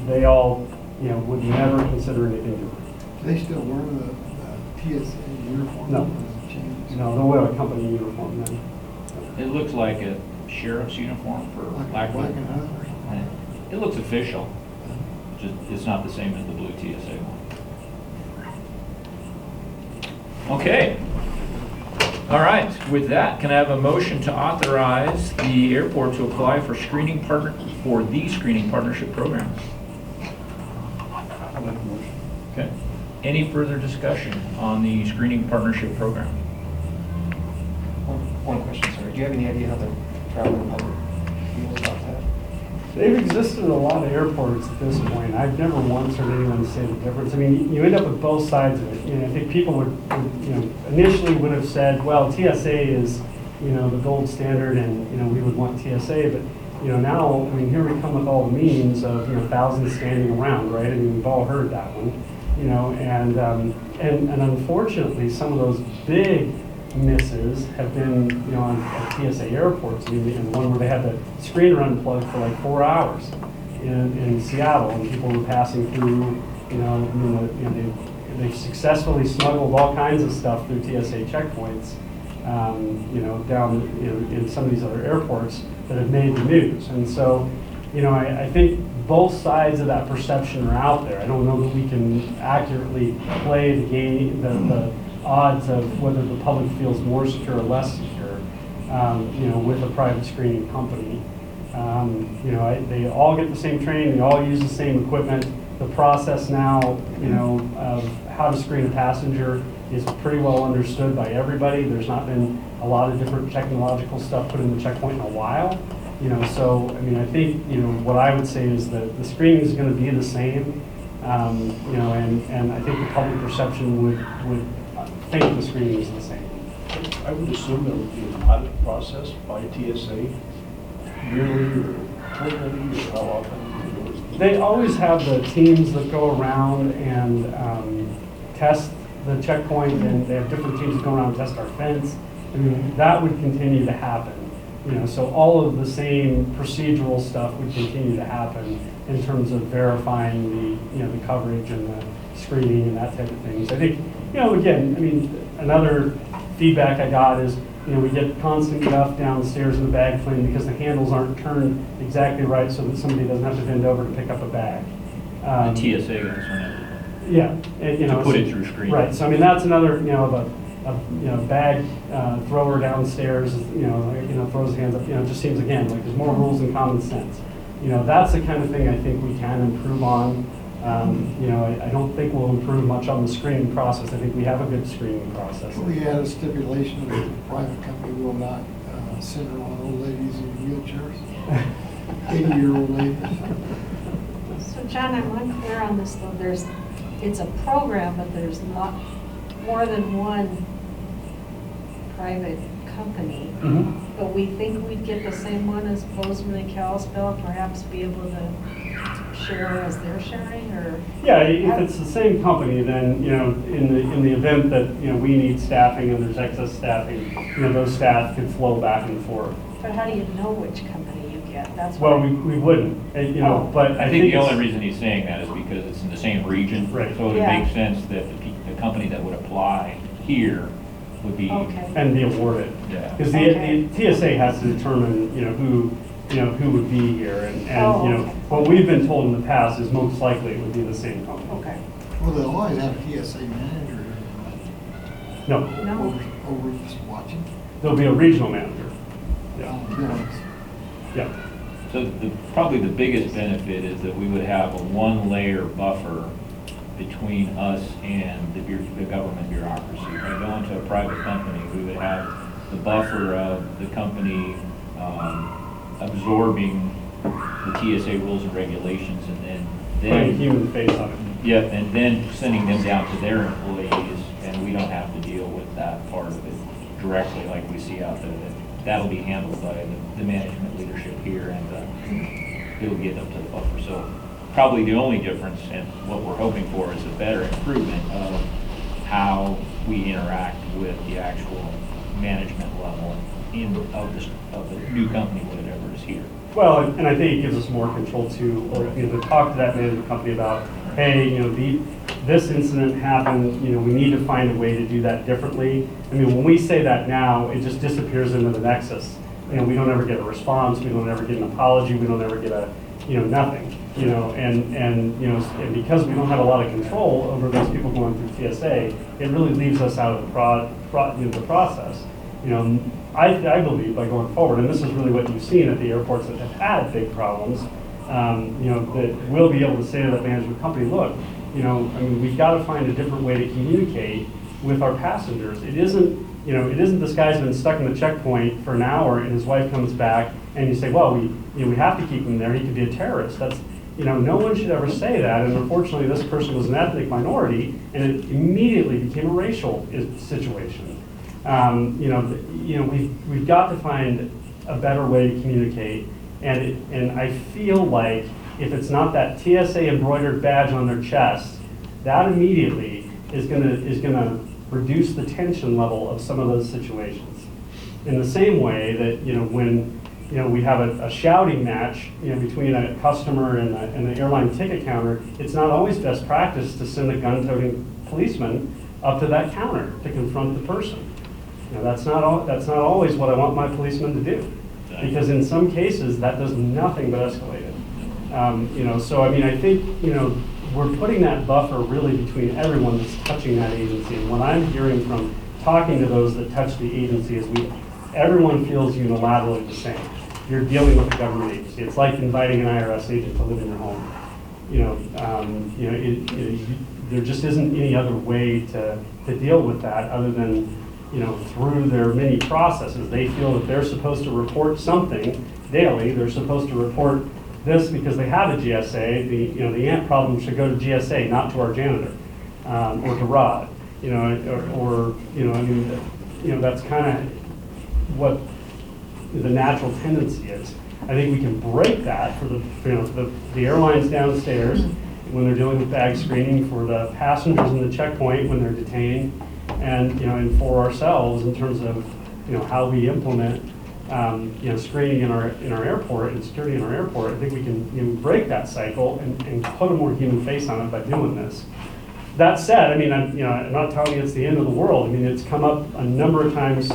they all, would never consider anything different. Do they still wear the TSA uniform? No. Or is it changed? No, they'll wear a company uniform then. It looks like a sheriff's uniform for lack of. Black and white? It looks official. Just, it's not the same as the blue TSA one. Okay. All right, with that, can I have a motion to authorize the airport to apply for the screening partnership program? I'll make a motion. Okay. Any further discussion on the screening partnership program? One question, sorry. Do you have any idea how the traveling public feels about that? They've existed at a lot of airports at this point. I've never once heard anyone say the difference. I mean, you end up with both sides of it. I think people would initially would have said, well, TSA is, the gold standard, and we would want TSA. But now, I mean, here we come with all the memes of thousands standing around, right? I mean, we've all heard that one, and unfortunately, some of those big misses have been, at TSA airports. I mean, one where they had the screener unplugged for like 4 hours in Seattle, and people were passing through, they've successfully smuggled all kinds of stuff through TSA checkpoints, down, in some of these other airports that have made the news. And so, I think both sides of that perception are out there. I don't know that we can accurately play the game, the odds of whether the public feels more secure or less secure, with a private screening company. They all get the same training, they all use the same equipment. The process now, of how to screen a passenger is pretty well understood by everybody. There's not been a lot of different technological stuff put in the checkpoint in a while. So, I mean, I think, what I would say is that the screening is going to be the same, and I think the public perception would think the screening is the same. I would assume there would be an audit process by TSA, yearly or quarterly, or how often? They always have the teams that go around and test the checkpoint, and they have different teams that go around and test our fence. I mean, that would continue to happen. So all of the same procedural stuff would continue to happen in terms of verifying the coverage and the screening and that type of things. I think, again, I mean, another feedback I got is, we get constant guff downstairs in the bag claim because the handles aren't turned exactly right so that somebody doesn't have to bend over to pick up a bag. The TSA guys went out. Yeah, and, you know. To put it through screening. Right, so I mean, that's another, you know, bag thrower downstairs, you know, throws hands up, you know, it just seems, again, like there's more rules than common sense. You know, that's the kind of thing I think we can improve on. You know, I don't think we'll improve much on the screening process. I think we have a good screening process. We had a stipulation that the private company will not center on old ladies in wheelchairs, 80-year-old ladies. So John, I'm unclear on this though. It's a program, but there's not more than one private company. Mhm. But we think we'd get the same one as Bozeman and Kalispell, perhaps be able to share as they're sharing, or? Yeah, if it's the same company, then, you know, in the event that, you know, we need staffing and there's excess staffing, you know, those staff could flow back and forth. But how do you know which company you get? That's Well, what we wouldn't, you know, but I think the it's- only reason he's saying that is because it's in the same region. Right. So it Yeah. makes sense that the company that would apply here would be. Okay. And be awarded. Yeah. Because Okay. the TSA has to determine, you know, who would be here, and, Oh, you know, okay. what we've been told in the past is most likely it would be the same company. Okay. Well, they'll always have a TSA manager No, No. over just watching. there'll be a regional manager. Yeah, yeah. So probably the biggest benefit is that we would have a one-layer buffer between us and the government bureaucracy. By going to a private company, we would have the buffer of the company absorbing the TSA rules and regulations, and Putting a then human face on it. yeah, and then sending them down to their employees, and we don't have to deal with that part of it directly like we see out there. That'll be handled by the management leadership here, and it'll get up to the buffer. So probably the only difference, and what we're hoping for, is a better improvement of how we interact with the actual management level of the new company, whatever is here. Well, and I think it gives us more control too, or, you know, to talk to that management company about, hey, you know, this incident happened, you know, we need to find a way to do that differently. I mean, when we say that now, it just disappears into the nexus. You know, we don't ever get a response, we don't ever get an apology, we don't ever get a, you know, nothing, you know, and you know, and because we don't have a lot of control over those people going through TSA, it really leaves us out of the process. You know, I believe by going forward, and this is really what you've seen at the airports that have had big problems, you know, that we'll be able to say to that management company, look, you know, I mean, we've got to find a different way to communicate with our passengers. It isn't, you know, it isn't this guy's been stuck in the checkpoint for an hour and his wife comes back and you say, well, we have to keep him there. He could be a terrorist. That's, you know, no one should ever say that. And unfortunately, this person was an ethnic minority, and it immediately became a racial situation. You know, we've got to find a better way to communicate, and I feel like if it's not that TSA embroidered badge on their chest, that immediately is gonna reduce the tension level of some of those situations. In the same way that, you know, when, you know, we have a shouting match, you know, between a customer and the airline ticket counter, it's not always best practice to send a gun-toting policeman up to that counter to confront the person. You know, that's not always what I want my policeman to do, because in some cases that does nothing but escalate it. You know, so I mean, I think, you know, we're putting that buffer really between everyone that's touching that agency. And what I'm hearing from talking to those that touch the agency is everyone feels unilaterally the same. You're dealing with a government agency. It's like inviting an IRS agent to live in your home. You know, there just isn't any other way to deal with that other than, you know, through their many processes. They feel that they're supposed to report something daily. They're supposed to report this because they have a GSA. The ant problem should go to GSA, not to our janitor or to Rod. You know, or you know, I mean, you know, that's kind of what the natural tendency is. I think we can break that for the airlines downstairs when they're dealing with bag screening, for the passengers in the checkpoint when they're detained, and, you know, and for ourselves in terms of, you know, how we implement, you know, screening in our airport and security in our airport. I think we can, you know, break that cycle and put a more human face on it by doing this. That said, I mean, I'm not telling you it's the end of the world. I mean, it's come up a number of times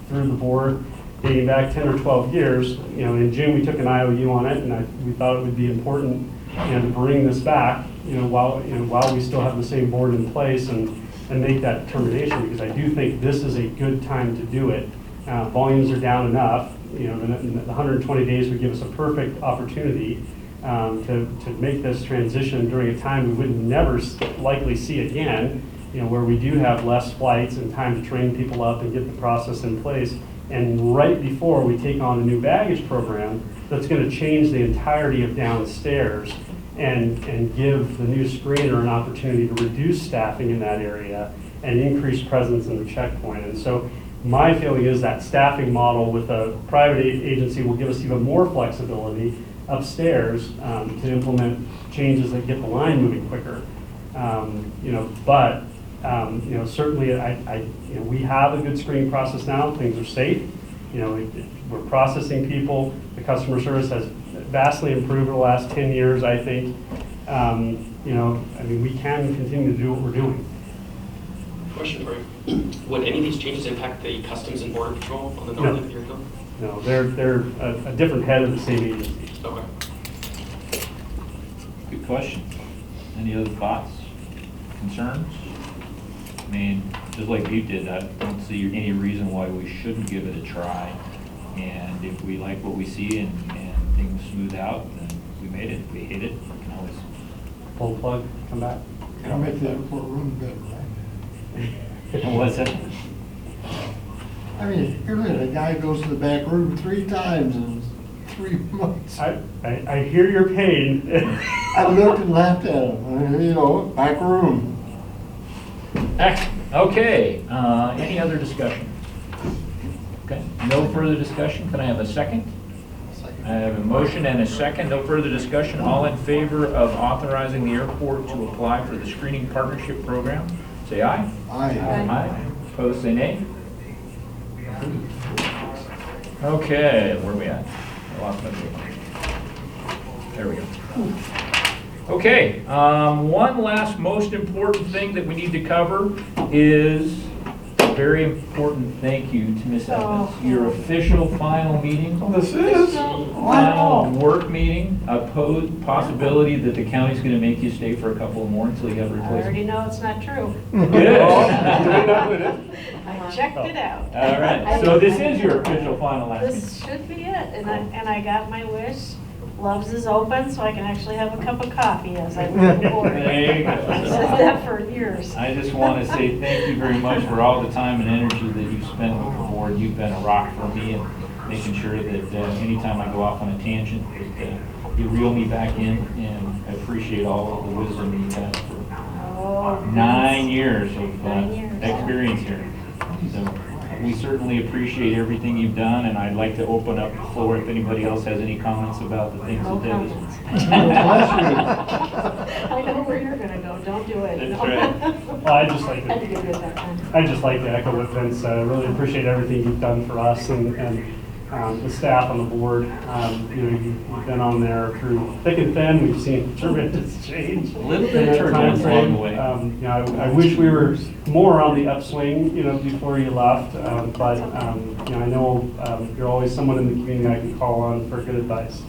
through the board, dating back 10 or 12 years. You know, in June we took an IOU on it, and we thought it would be important to bring this back, while we still have the same board in place and make that determination, because I do think this is a good time to do it. Volumes are down enough, the 120 days would give us a perfect opportunity to make this transition during a time we would never likely see again, where we do have less flights and time to train people up and get the process in place. And right before we take on a new baggage program that's going to change the entirety of downstairs and give the new screener an opportunity to reduce staffing in that area and increase presence in the checkpoint. And so my feeling is that staffing model with a private agency will give us even more flexibility upstairs to implement changes that get the line moving quicker. Certainly we have a good screening process now. Things are safe. We're processing people. The customer service has vastly improved over the last 10 years, I think. We can continue to do what we're doing. Question for you. Would any of these changes impact the Customs and Border Patrol on the north end of your hill? No, they're a different head of the same agency. Okay. Good question. Any other thoughts, concerns? I mean, just like you did, I don't see any reason why we shouldn't give it a try. And if we like what we see and things smooth out, then we made it. If we hate it, we can always Pull the plug, come back. I'll make the airport room better, right? What's that? I mean, here, a guy goes to the back room 3 times in 3 months. I hear your pain. I looked and laughed at him, back room. Excellent. Okay, any other discussion? Okay, no further discussion. Can I have a second? I have a motion and a second. No further discussion. All in favor of authorizing the airport to apply for the screening partnership program, say aye. Aye. Aye. Opposed, say nay. Okay, where are we at? I lost my page. There we go. Okay, one last most important thing that we need to cover is a very important thank you to Ms. Evans. Your official final meeting. This is? Final work meeting, a possibility that the county's gonna make you stay for a couple more until you have a I already replacement. know it's not true. Good. I checked it out. All right, so this is your official final last meeting. This should be it, and I got my wish. Love's is open, so I can actually have a cup of coffee as I move forward. There you go. I've said that for years. I just want to say thank you very much for all the time and energy that you've spent with the board. You've been a rock for me and making sure that anytime I go off on a tangent, that you reel me back in, and I appreciate all of the wisdom you've had for 9 years of 9 years. experience here. So we certainly appreciate everything you've done, and I'd like to open up the floor if anybody else has any comments about the things No that Deb comments. No I know where you're gonna go, don't do it. That's No. right. Well, I'd just like I had to to give you that time. echo what Vince said. I really appreciate everything you've done for us and the staff on the board. You've been on there through thick and thin. We've seen tremendous change. A little bit in of that turbulence timeframe. along the way. I wish we were more on the upswing, before you left. But I know you're always someone in the community I can call on for good advice.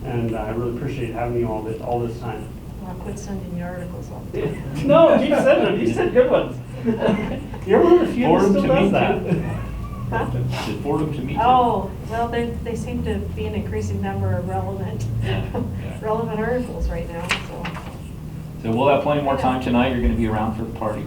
And I really appreciate having you all this time. I'll quit sending you articles all the time. No, keep sending them. You sent good ones. You're one of the few that Forum still to does meet that. Huh? Is it Fordham to meet you? Oh, well, they seem to be an increasing number of relevant articles right now, so. So we'll have plenty more time tonight. You're going to be around for the party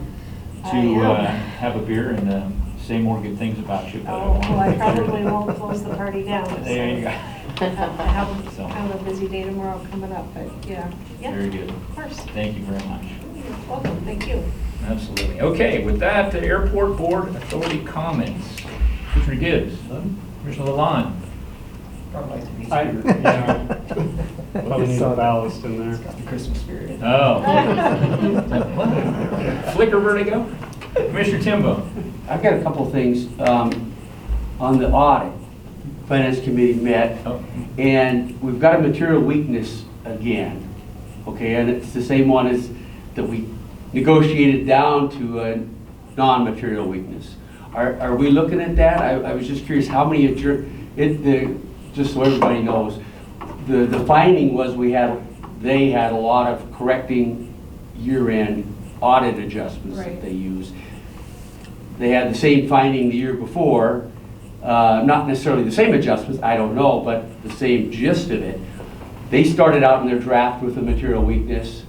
to I am. have a beer and say more good things about you. But Oh, well, I probably won't close the party down. so. There you go. I have a busy day tomorrow coming up, but yeah. Very good. Of course. Thank you very much. You're welcome, thank you. Absolutely. Okay, with that, the Airport Board Authority comments. Commissioner Gibbs, Commissioner Lalonde. I'd like to be I- here. Probably need a ballast in there. Got the Christmas spirit. Oh. Flicker vertigo. Commissioner Timbo. I've got a couple of things. On the audit, Finance Committee met, Oh. and we've got a material weakness again. Okay, and it's the same one as that we negotiated down to a non-material weakness. Are we looking at that? I was just curious how many just so everybody knows, the finding was we had they had a lot of correcting year-end audit adjustments that Right. they use. They had the same finding the year before, not necessarily the same adjustments, I don't know, but the same gist of it. They started out in their draft with a material weakness.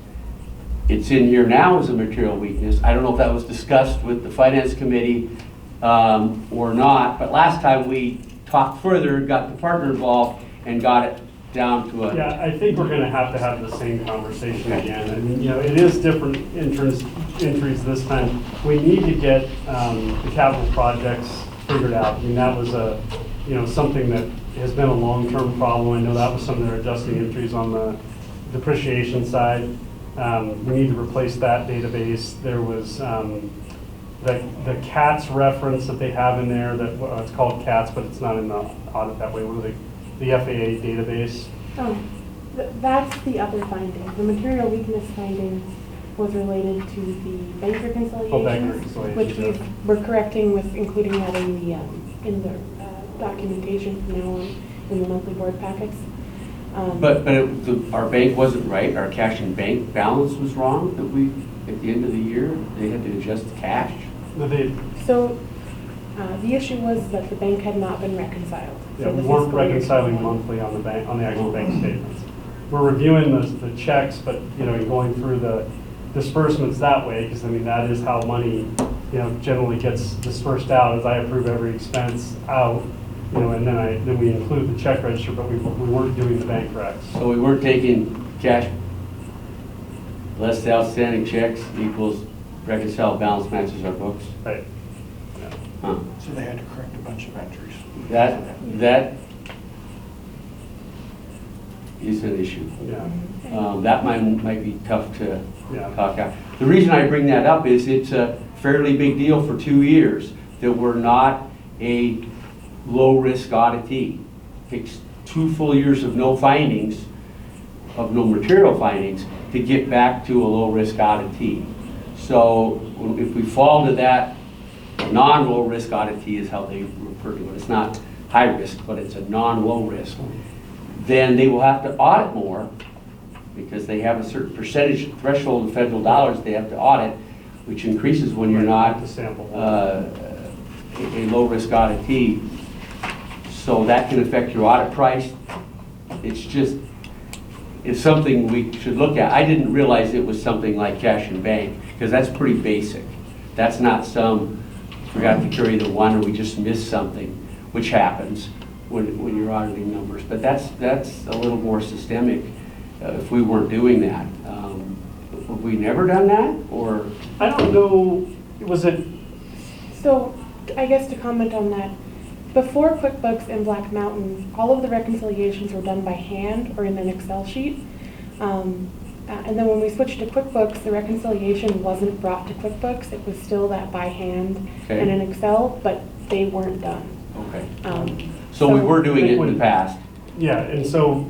It's in here now as a material weakness. I don't know if that was discussed with the finance committee or not, but last time we talked further, got the partner involved, and got it down to a. Yeah, I think we're gonna have to have the same conversation again. I mean, you know, it is different entries this time. We need to get the capital projects figured out. I mean, that was something that has been a long-term problem. I know that was some of their adjusting entries on the depreciation side. We need to replace that database. There was the CATS reference that they have in there that, it's called CATS, but it's not in the audit that way. What are they? The FAA database. Oh, that's the other finding. The material weakness finding was related to the bank reconciliations, Oh, bank reconciliations, which yeah. we're correcting with including that in the documentation from now on in the monthly board packets. But our bank wasn't right, our cash and bank balance was wrong, that we, at the end of the year, they had to adjust the cash. So the issue was that the bank had not been reconciled. Yeah, for we the weren't fiscal year reconciling 21. monthly on the actual bank statements. We're reviewing the checks, but, you know, going through the disbursements that way, because I mean, that is how money, you know, generally gets dispersed out, as I approve every expense out, you know, and then we include the check register, but we weren't doing the bank recs. So we weren't taking cash less the outstanding checks equals reconciled balance matches our books. Right. Huh. So they had to correct a bunch of entries. That is an issue. Yeah. That might be tough to Yeah. talk out. The reason I bring that up is it's a fairly big deal for 2 years that we're not a low-risk auditee. Takes 2 full years of no findings, of no material findings, to get back to a low-risk auditee. So if we fall to that, non-low risk auditee is how they refer to it. It's not high risk, but it's a non-low risk. Then they will have to audit more because they have a certain percentage threshold of federal dollars they have to audit, which increases when you're not The sample. a low risk auditee. So that can affect your audit price. It's something we should look at. I didn't realize it was something like cash and bank, because that's pretty basic. That's not forgot to carry the one, or we just missed something, which happens when you're auditing numbers. But that's a little more systemic if we weren't doing that. Have we never done that, or? I don't know, was it, So I guess to comment on that, before QuickBooks and Black Mountain, all of the reconciliations were done by hand or in an Excel sheet. And then when we switched to QuickBooks, the reconciliation wasn't brought to QuickBooks. It was still that by hand Okay. and in Excel, but they weren't done. Okay. So we were doing it in the past. yeah, and so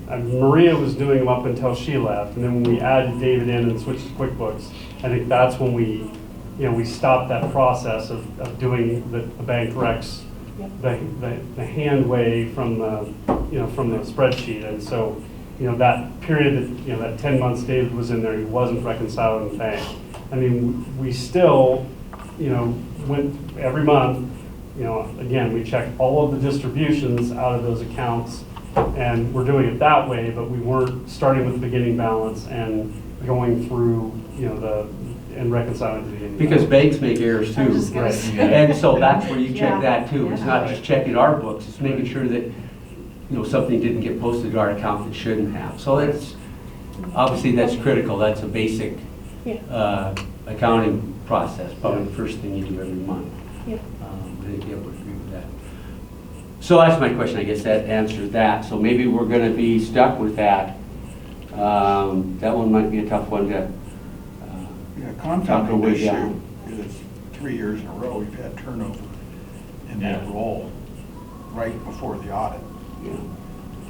Maria was doing them up until she left, and then when we added David in and switched to QuickBooks, I think that's when we stopped that process of doing the bank recs, Yep. the hand way from the spreadsheet. And so, that period that 10 months David was in there, he wasn't reconciling the bank. I mean, we still, went every month, again, we checked all of the distributions out of those accounts, and we're doing it that way, but we weren't starting with the beginning balance and going through, and reconciling to the ending. Because banks make errors too. I was just gonna say. And so that's where you check Yeah. that too. It's not just checking our books, it's making sure that, something didn't get posted to our account that shouldn't have. So obviously that's critical. That's a basic Yeah. accounting process, probably the first thing you do every month. Yeah. I think you would agree with that. So that's my question. I guess that answers that. So maybe we're going to be stuck with that. That one might be a tough one to. Yeah, Talk confounding away issue down. is 3 years in a row, we've had turnover in that Yeah. role right before the audit, Yeah.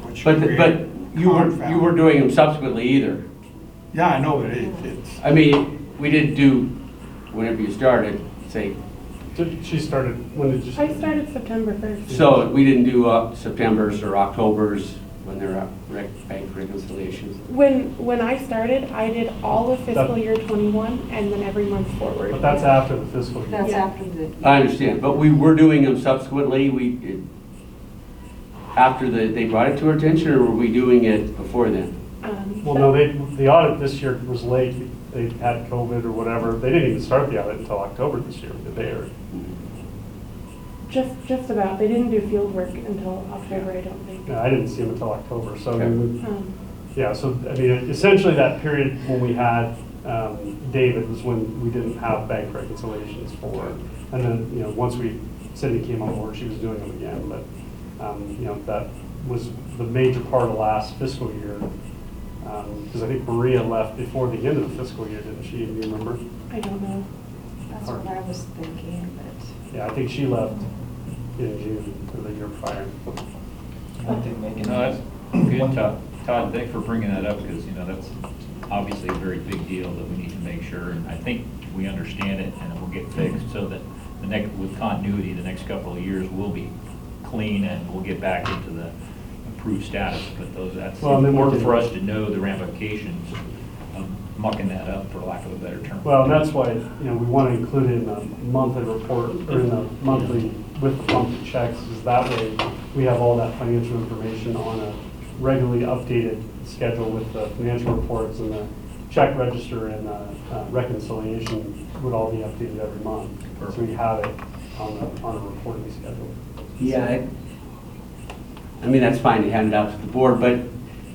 which But created you confound. weren't doing them subsequently either. Yeah, I know, but it's, I mean, we didn't do whenever you started. Say, She started, when did you? I started September 1st. so we didn't do September's or October's when they're at bank reconciliations? When I started, I did all of fiscal year '21 and then every month forward. But that's after the fiscal year. That's Yeah. after the. I understand, but we were doing them subsequently, after they brought it to our attention, or were we doing it before then? Well, no, the audit this year was late. They had COVID or whatever. They didn't even start the audit until October this year, did they? Or Just about. They didn't do field work until October, I don't think. no, I didn't see them until October. So, Okay. yeah, so, I mean, essentially that period when we had David was when we didn't have bank reconciliations for. And then, you know, once Cindy came on board, she was doing them again. But, you know, that was the major part of last fiscal year. Because I think Maria left before the end of the fiscal year, didn't she? Do you remember? I don't know. That's what I was thinking, but. Yeah, I think she left in June of the year prior. One thing making. No, that's good, Todd, thanks for bringing that up, because, you know, that's obviously a very big deal that we need to make sure, and I think we understand it, and it will get fixed, so that with continuity, the next couple of years will be clean, and we'll get back into the approved status, but that's Well, and then we important can- for us to know the ramifications of mucking that up, for lack of a better term. Well, and that's why, you know, we want to include it in the monthly report, or in the monthly, with the monthly checks, is that way we have all that financial information on a regularly updated schedule with the financial reports, and the check register and reconciliation would all be updated every month. So we have it on a reporting schedule. Yeah, I mean, that's fine to hand it out to the board, but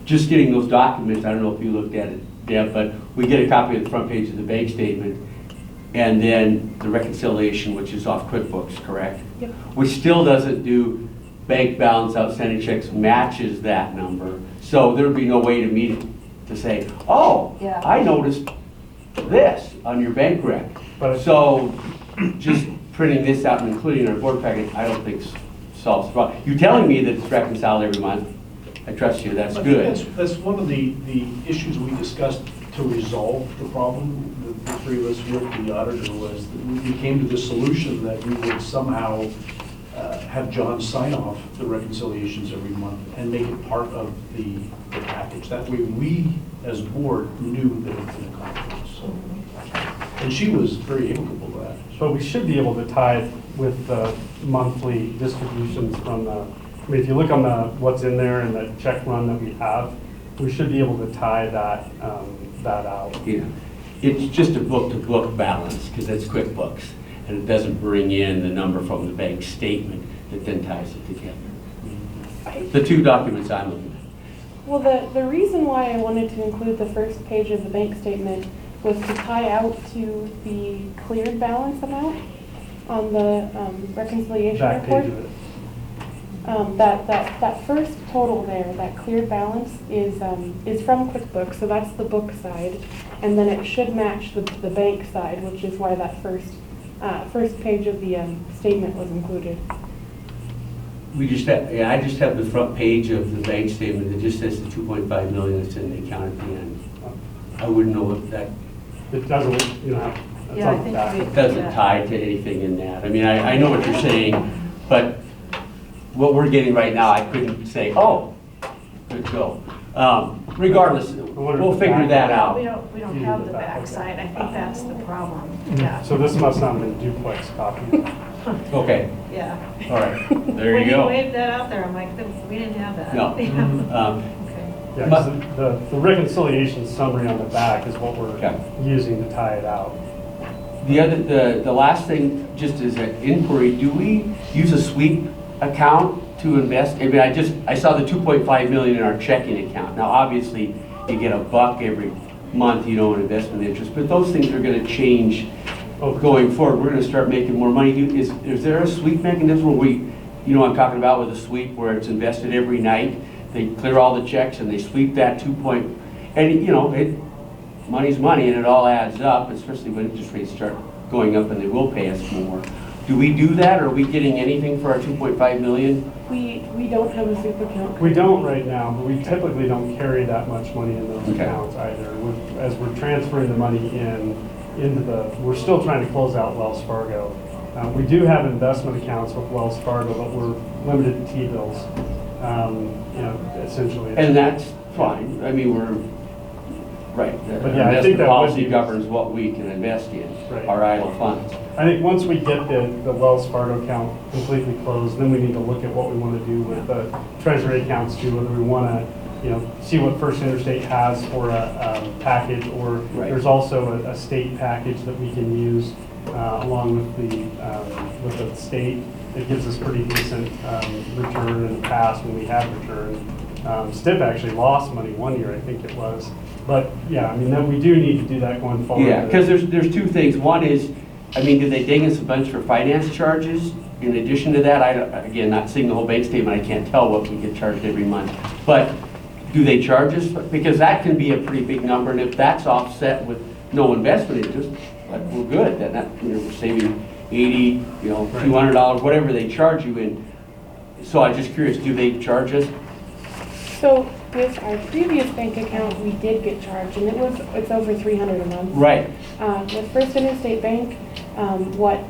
just getting those documents, I don't know if you looked at it, Deb, but we get a copy of the front page of the bank statement, and then the reconciliation, which is off QuickBooks, correct? Yep. Which still doesn't do bank balance, outstanding checks, matches that number. So there'd be no way to meet it, to say, oh, Yeah. I noticed this on your bank rec. But- So just printing this out and including our board packet, I don't think solves the problem. You're telling me that it's reconciled every month. I trust you, that's I think good. That's one of the issues we discussed to resolve the problem. The three of us with the auditor was that we came to the solution that we would somehow have John sign off the reconciliations every month and make it part of the package. That way we, as a board, knew that it's in conflict. So, and she was very amicable to that. But we should be able to tie it with the monthly distributions from the, I mean, if you look on the, what's in there and the check run that we have, we should be able to tie that out. Yeah. It's just a book-to-book balance, because it's QuickBooks, and it doesn't bring in the number from the bank statement that then ties it together. The two documents I'm looking at. Well, the reason why I wanted to include the first page of the bank statement was to tie out to the cleared balance amount on the reconciliation Back report. page of it. That first total there, that cleared balance is from QuickBooks, so that's the book side, and then it should match the bank side, which is why that first page of the statement was included. We just have, yeah, I just have the front page of the bank statement that just says the 2.5 million that's in the account at the end. I wouldn't know if that It doesn't, you know, that's Yeah, I on the think back. we- doesn't Yeah. tie to anything in that. I mean, I know what you're saying, but what we're getting right now, I couldn't say, oh, good go. Regardless, we'll figure that out. We don't have the backside. I think that's the problem. Yeah. So this must not have been duplex copy. Okay, Yeah. all right. There you When you go. waved that out there, I'm like, we didn't have that. No. Yeah. Okay. Yeah, 'cause the reconciliation summary on the back is what we're Okay. using to tie it out. The last thing, just as an inquiry, do we use a sweep account to invest? I mean, I saw the 2.5 million in our checking account. Now, obviously, you get $1 every month, you know, in investment interest, but those things are gonna change going forward. We're gonna start making more money. Is there a sweep mechanism where we, you know, I'm talking about with a sweep where it's invested every night? They clear all the checks and they sweep that and you know, money's money and it all adds up, especially when interest rates start going up and they will pay us more. Do we do that, or are we getting anything for our 2.5 million? We don't have a soup account. We don't right now, but we typically don't carry that much money in those Okay. accounts either. As we're transferring the money we're still trying to close out Wells Fargo. We do have investment accounts with Wells Fargo, but we're limited to T-bills. Essentially. And that's fine. I mean, we're, right. The But yeah, I think investment that would policy be- governs what we can invest in, Right. our idle funds. I think once we get the Wells Fargo account completely closed, then we need to look at what we want to do with the treasury accounts too, whether we want to, see what First Interstate has for a package, or Right. there's also a state package that we can use along with the state. It gives us pretty decent return in the past when we have returned. STIP actually lost money one year, I think it was. But yeah, I mean, then we do need to do that going forward. Yeah, because there's two things. One is, I mean, do they ding us a bunch for finance charges? In addition to that, again, not seeing the whole bank statement, I can't tell what we get charged every month. But do they charge us? Because that can be a pretty big number, and if that's offset with no investment interest, like, we're good. Then we're saving $80, $200, whatever they charge you in. So I'm just curious, do they charge us? So with our previous bank account, we did get charged, and it's over $300 a month. Right. With First Interstate Bank, what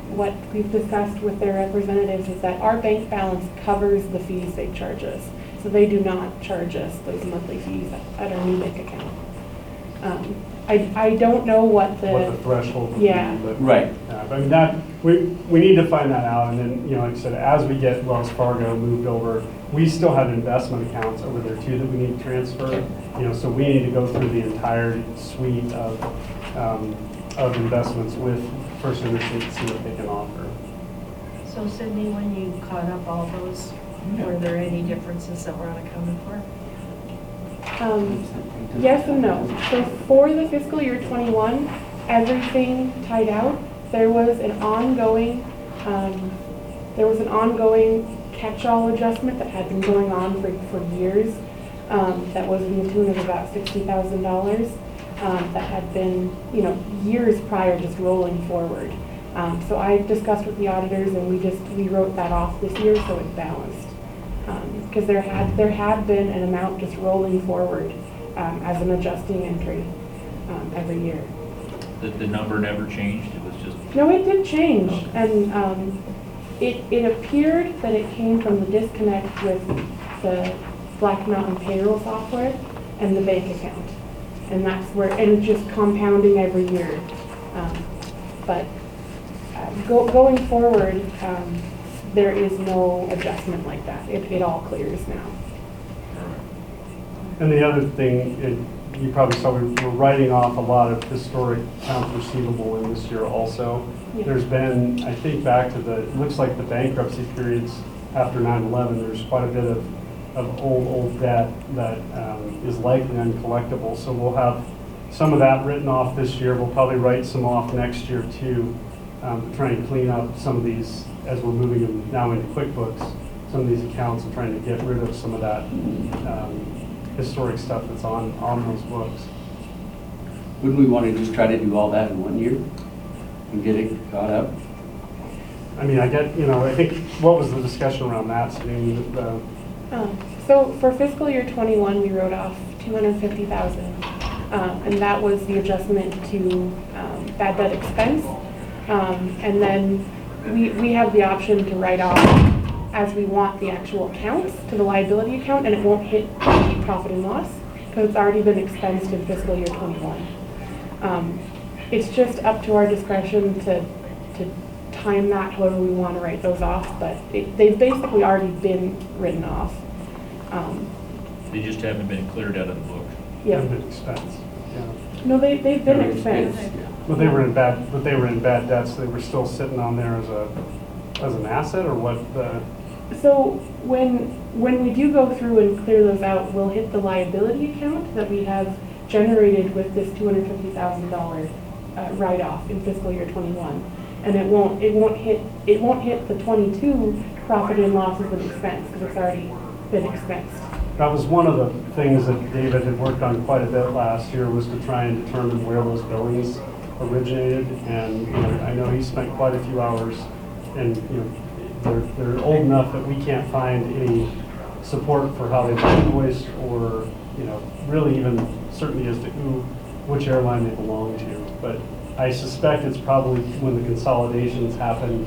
we've discussed with their representatives is that our bank balance covers the fees they charge us. So they do not charge us those monthly fees at our new bank account. I don't know what the threshold would Yeah. be. But, Right. I mean, we need to find that out, and then, like I said, as we get Wells Fargo moved over, we still have investment accounts over there too that we need to transfer. So we need to go through the entire suite of investments with First Interstate to see what they can offer. So Sydney, when you caught up all those, were there any differences that were unaccounted for? Yes and no. So for the fiscal year 21, everything tied out. There was an ongoing catch-all adjustment that had been going on for years. That was in the tune of about $60,000. That had been, years prior, just rolling forward. So I discussed with the auditors, and we wrote that off this year, so it's balanced. Because there had been an amount just rolling forward as an adjusting entry every year. The number never changed, it was just... No, it did change, and it appeared that it came from the disconnect with the Black Mountain payroll software and the bank account. And that's where, and it's just compounding every year. But going forward, there is no adjustment like that. It all clears now. And the other thing, you probably saw, we're writing off a lot of historic accounts receivable in this year also. Yeah. There's been, I think back to it looks like the bankruptcy periods after 9/11, there's quite a bit of old debt that is likely uncollectible. So we'll have some of that written off this year. We'll probably write some off next year too, to try and clean up some of these as we're moving them now into QuickBooks, some of these accounts and trying to get rid of some of that historic stuff that's on those books. Wouldn't we want to just try to do all that in 1 year and get it caught up? I mean, I think, what was the discussion around that? So for fiscal year 21, we wrote off $250,000, and that was the adjustment to bad debt expense. And then we have the option to write off as we want the actual accounts to the liability account, and it won't hit the profit and loss because it's already been expensed in fiscal year 21. It's just up to our discretion to time that however we want to write those off, but they've basically already been written off. They just haven't been cleared out of the book. Yeah. Been expense. Yeah. No, they've been expensed. But they were in bad debts. They were still sitting on there as an asset, or what? So when we do go through and clear those out, we'll hit the liability account that we have generated with this $250,000 write-off in fiscal year 21, and it won't hit the 22 profit and loss as an expense because it's already been expensed. That was one of the things that David had worked on quite a bit last year, was to try and determine where those billings originated, and I know he spent quite a few hours, and they're old enough that we can't find any support for how they've been invoiced, or really even certainty as to which airline they belong to. But I suspect it's probably when the consolidations happened,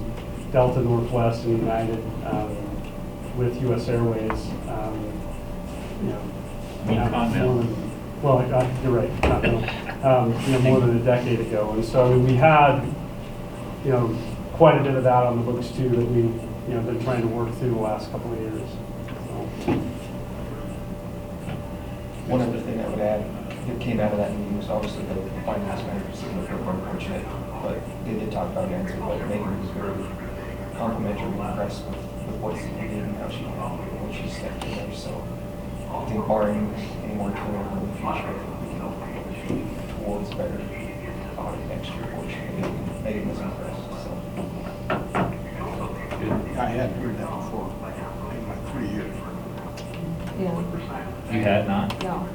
Delta, Northwest, and United, with US Airways, you know. I mean, Continental. more than- Well, you're right, Continental, you know, more than a decade ago. And so, I mean, we had, you know, quite a bit of that on the books too that we, you know, been trying to work through the last couple of years. So. One other thing I would add, that came out of that meeting was obviously the finance manager sitting with her unfortunate, but they did talk about answer, but Megan was very complimentary and impressed with what's needed and how she handled it when she stepped in there, so I think barring any more turnover in the future, I think we can shoot towards better audit next year, which Megan was impressed, so. I hadn't heard that before in my 3 years. Yeah, You had not? no,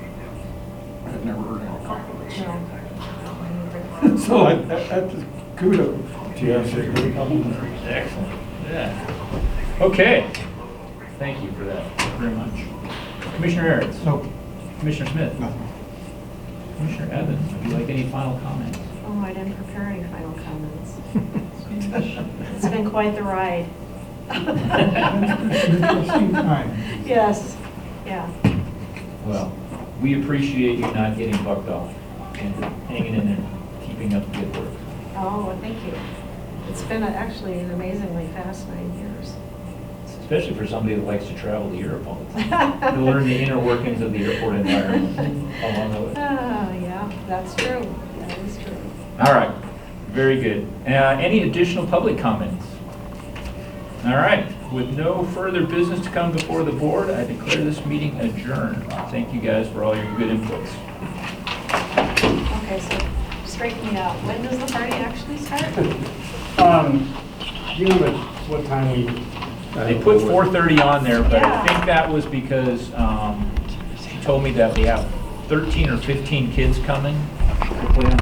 I've never heard any compliments. no. So that's kudos to you. Very complimentary. Excellent, yeah. Okay, thank you for that very much. Commissioner Aaron's? No, Commissioner Smith? nothing. Commissioner Evans, would you like any final comments? Oh, I didn't prepare any final comments. It's been quite the ride. Interesting time. Yes, yeah. Well, we appreciate you not getting bucked off and hanging in there, keeping up the good work. Oh, well, thank you. It's been actually an amazingly fast 9 years. Especially for somebody that likes to travel to Europe all the time. To learn the inner workings of the airport environment along the way. Yeah, that's true. That is true. All right, very good. Any additional public comments? All right, with no further business to come before the board, I declare this meeting adjourned. Thank you guys for all your good inputs. Okay, so straighten me out. When does the party actually start? Do you know what time we? They put 4:30 on there, but I Yeah. think that was because she told me that we have 13 or 15 kids coming.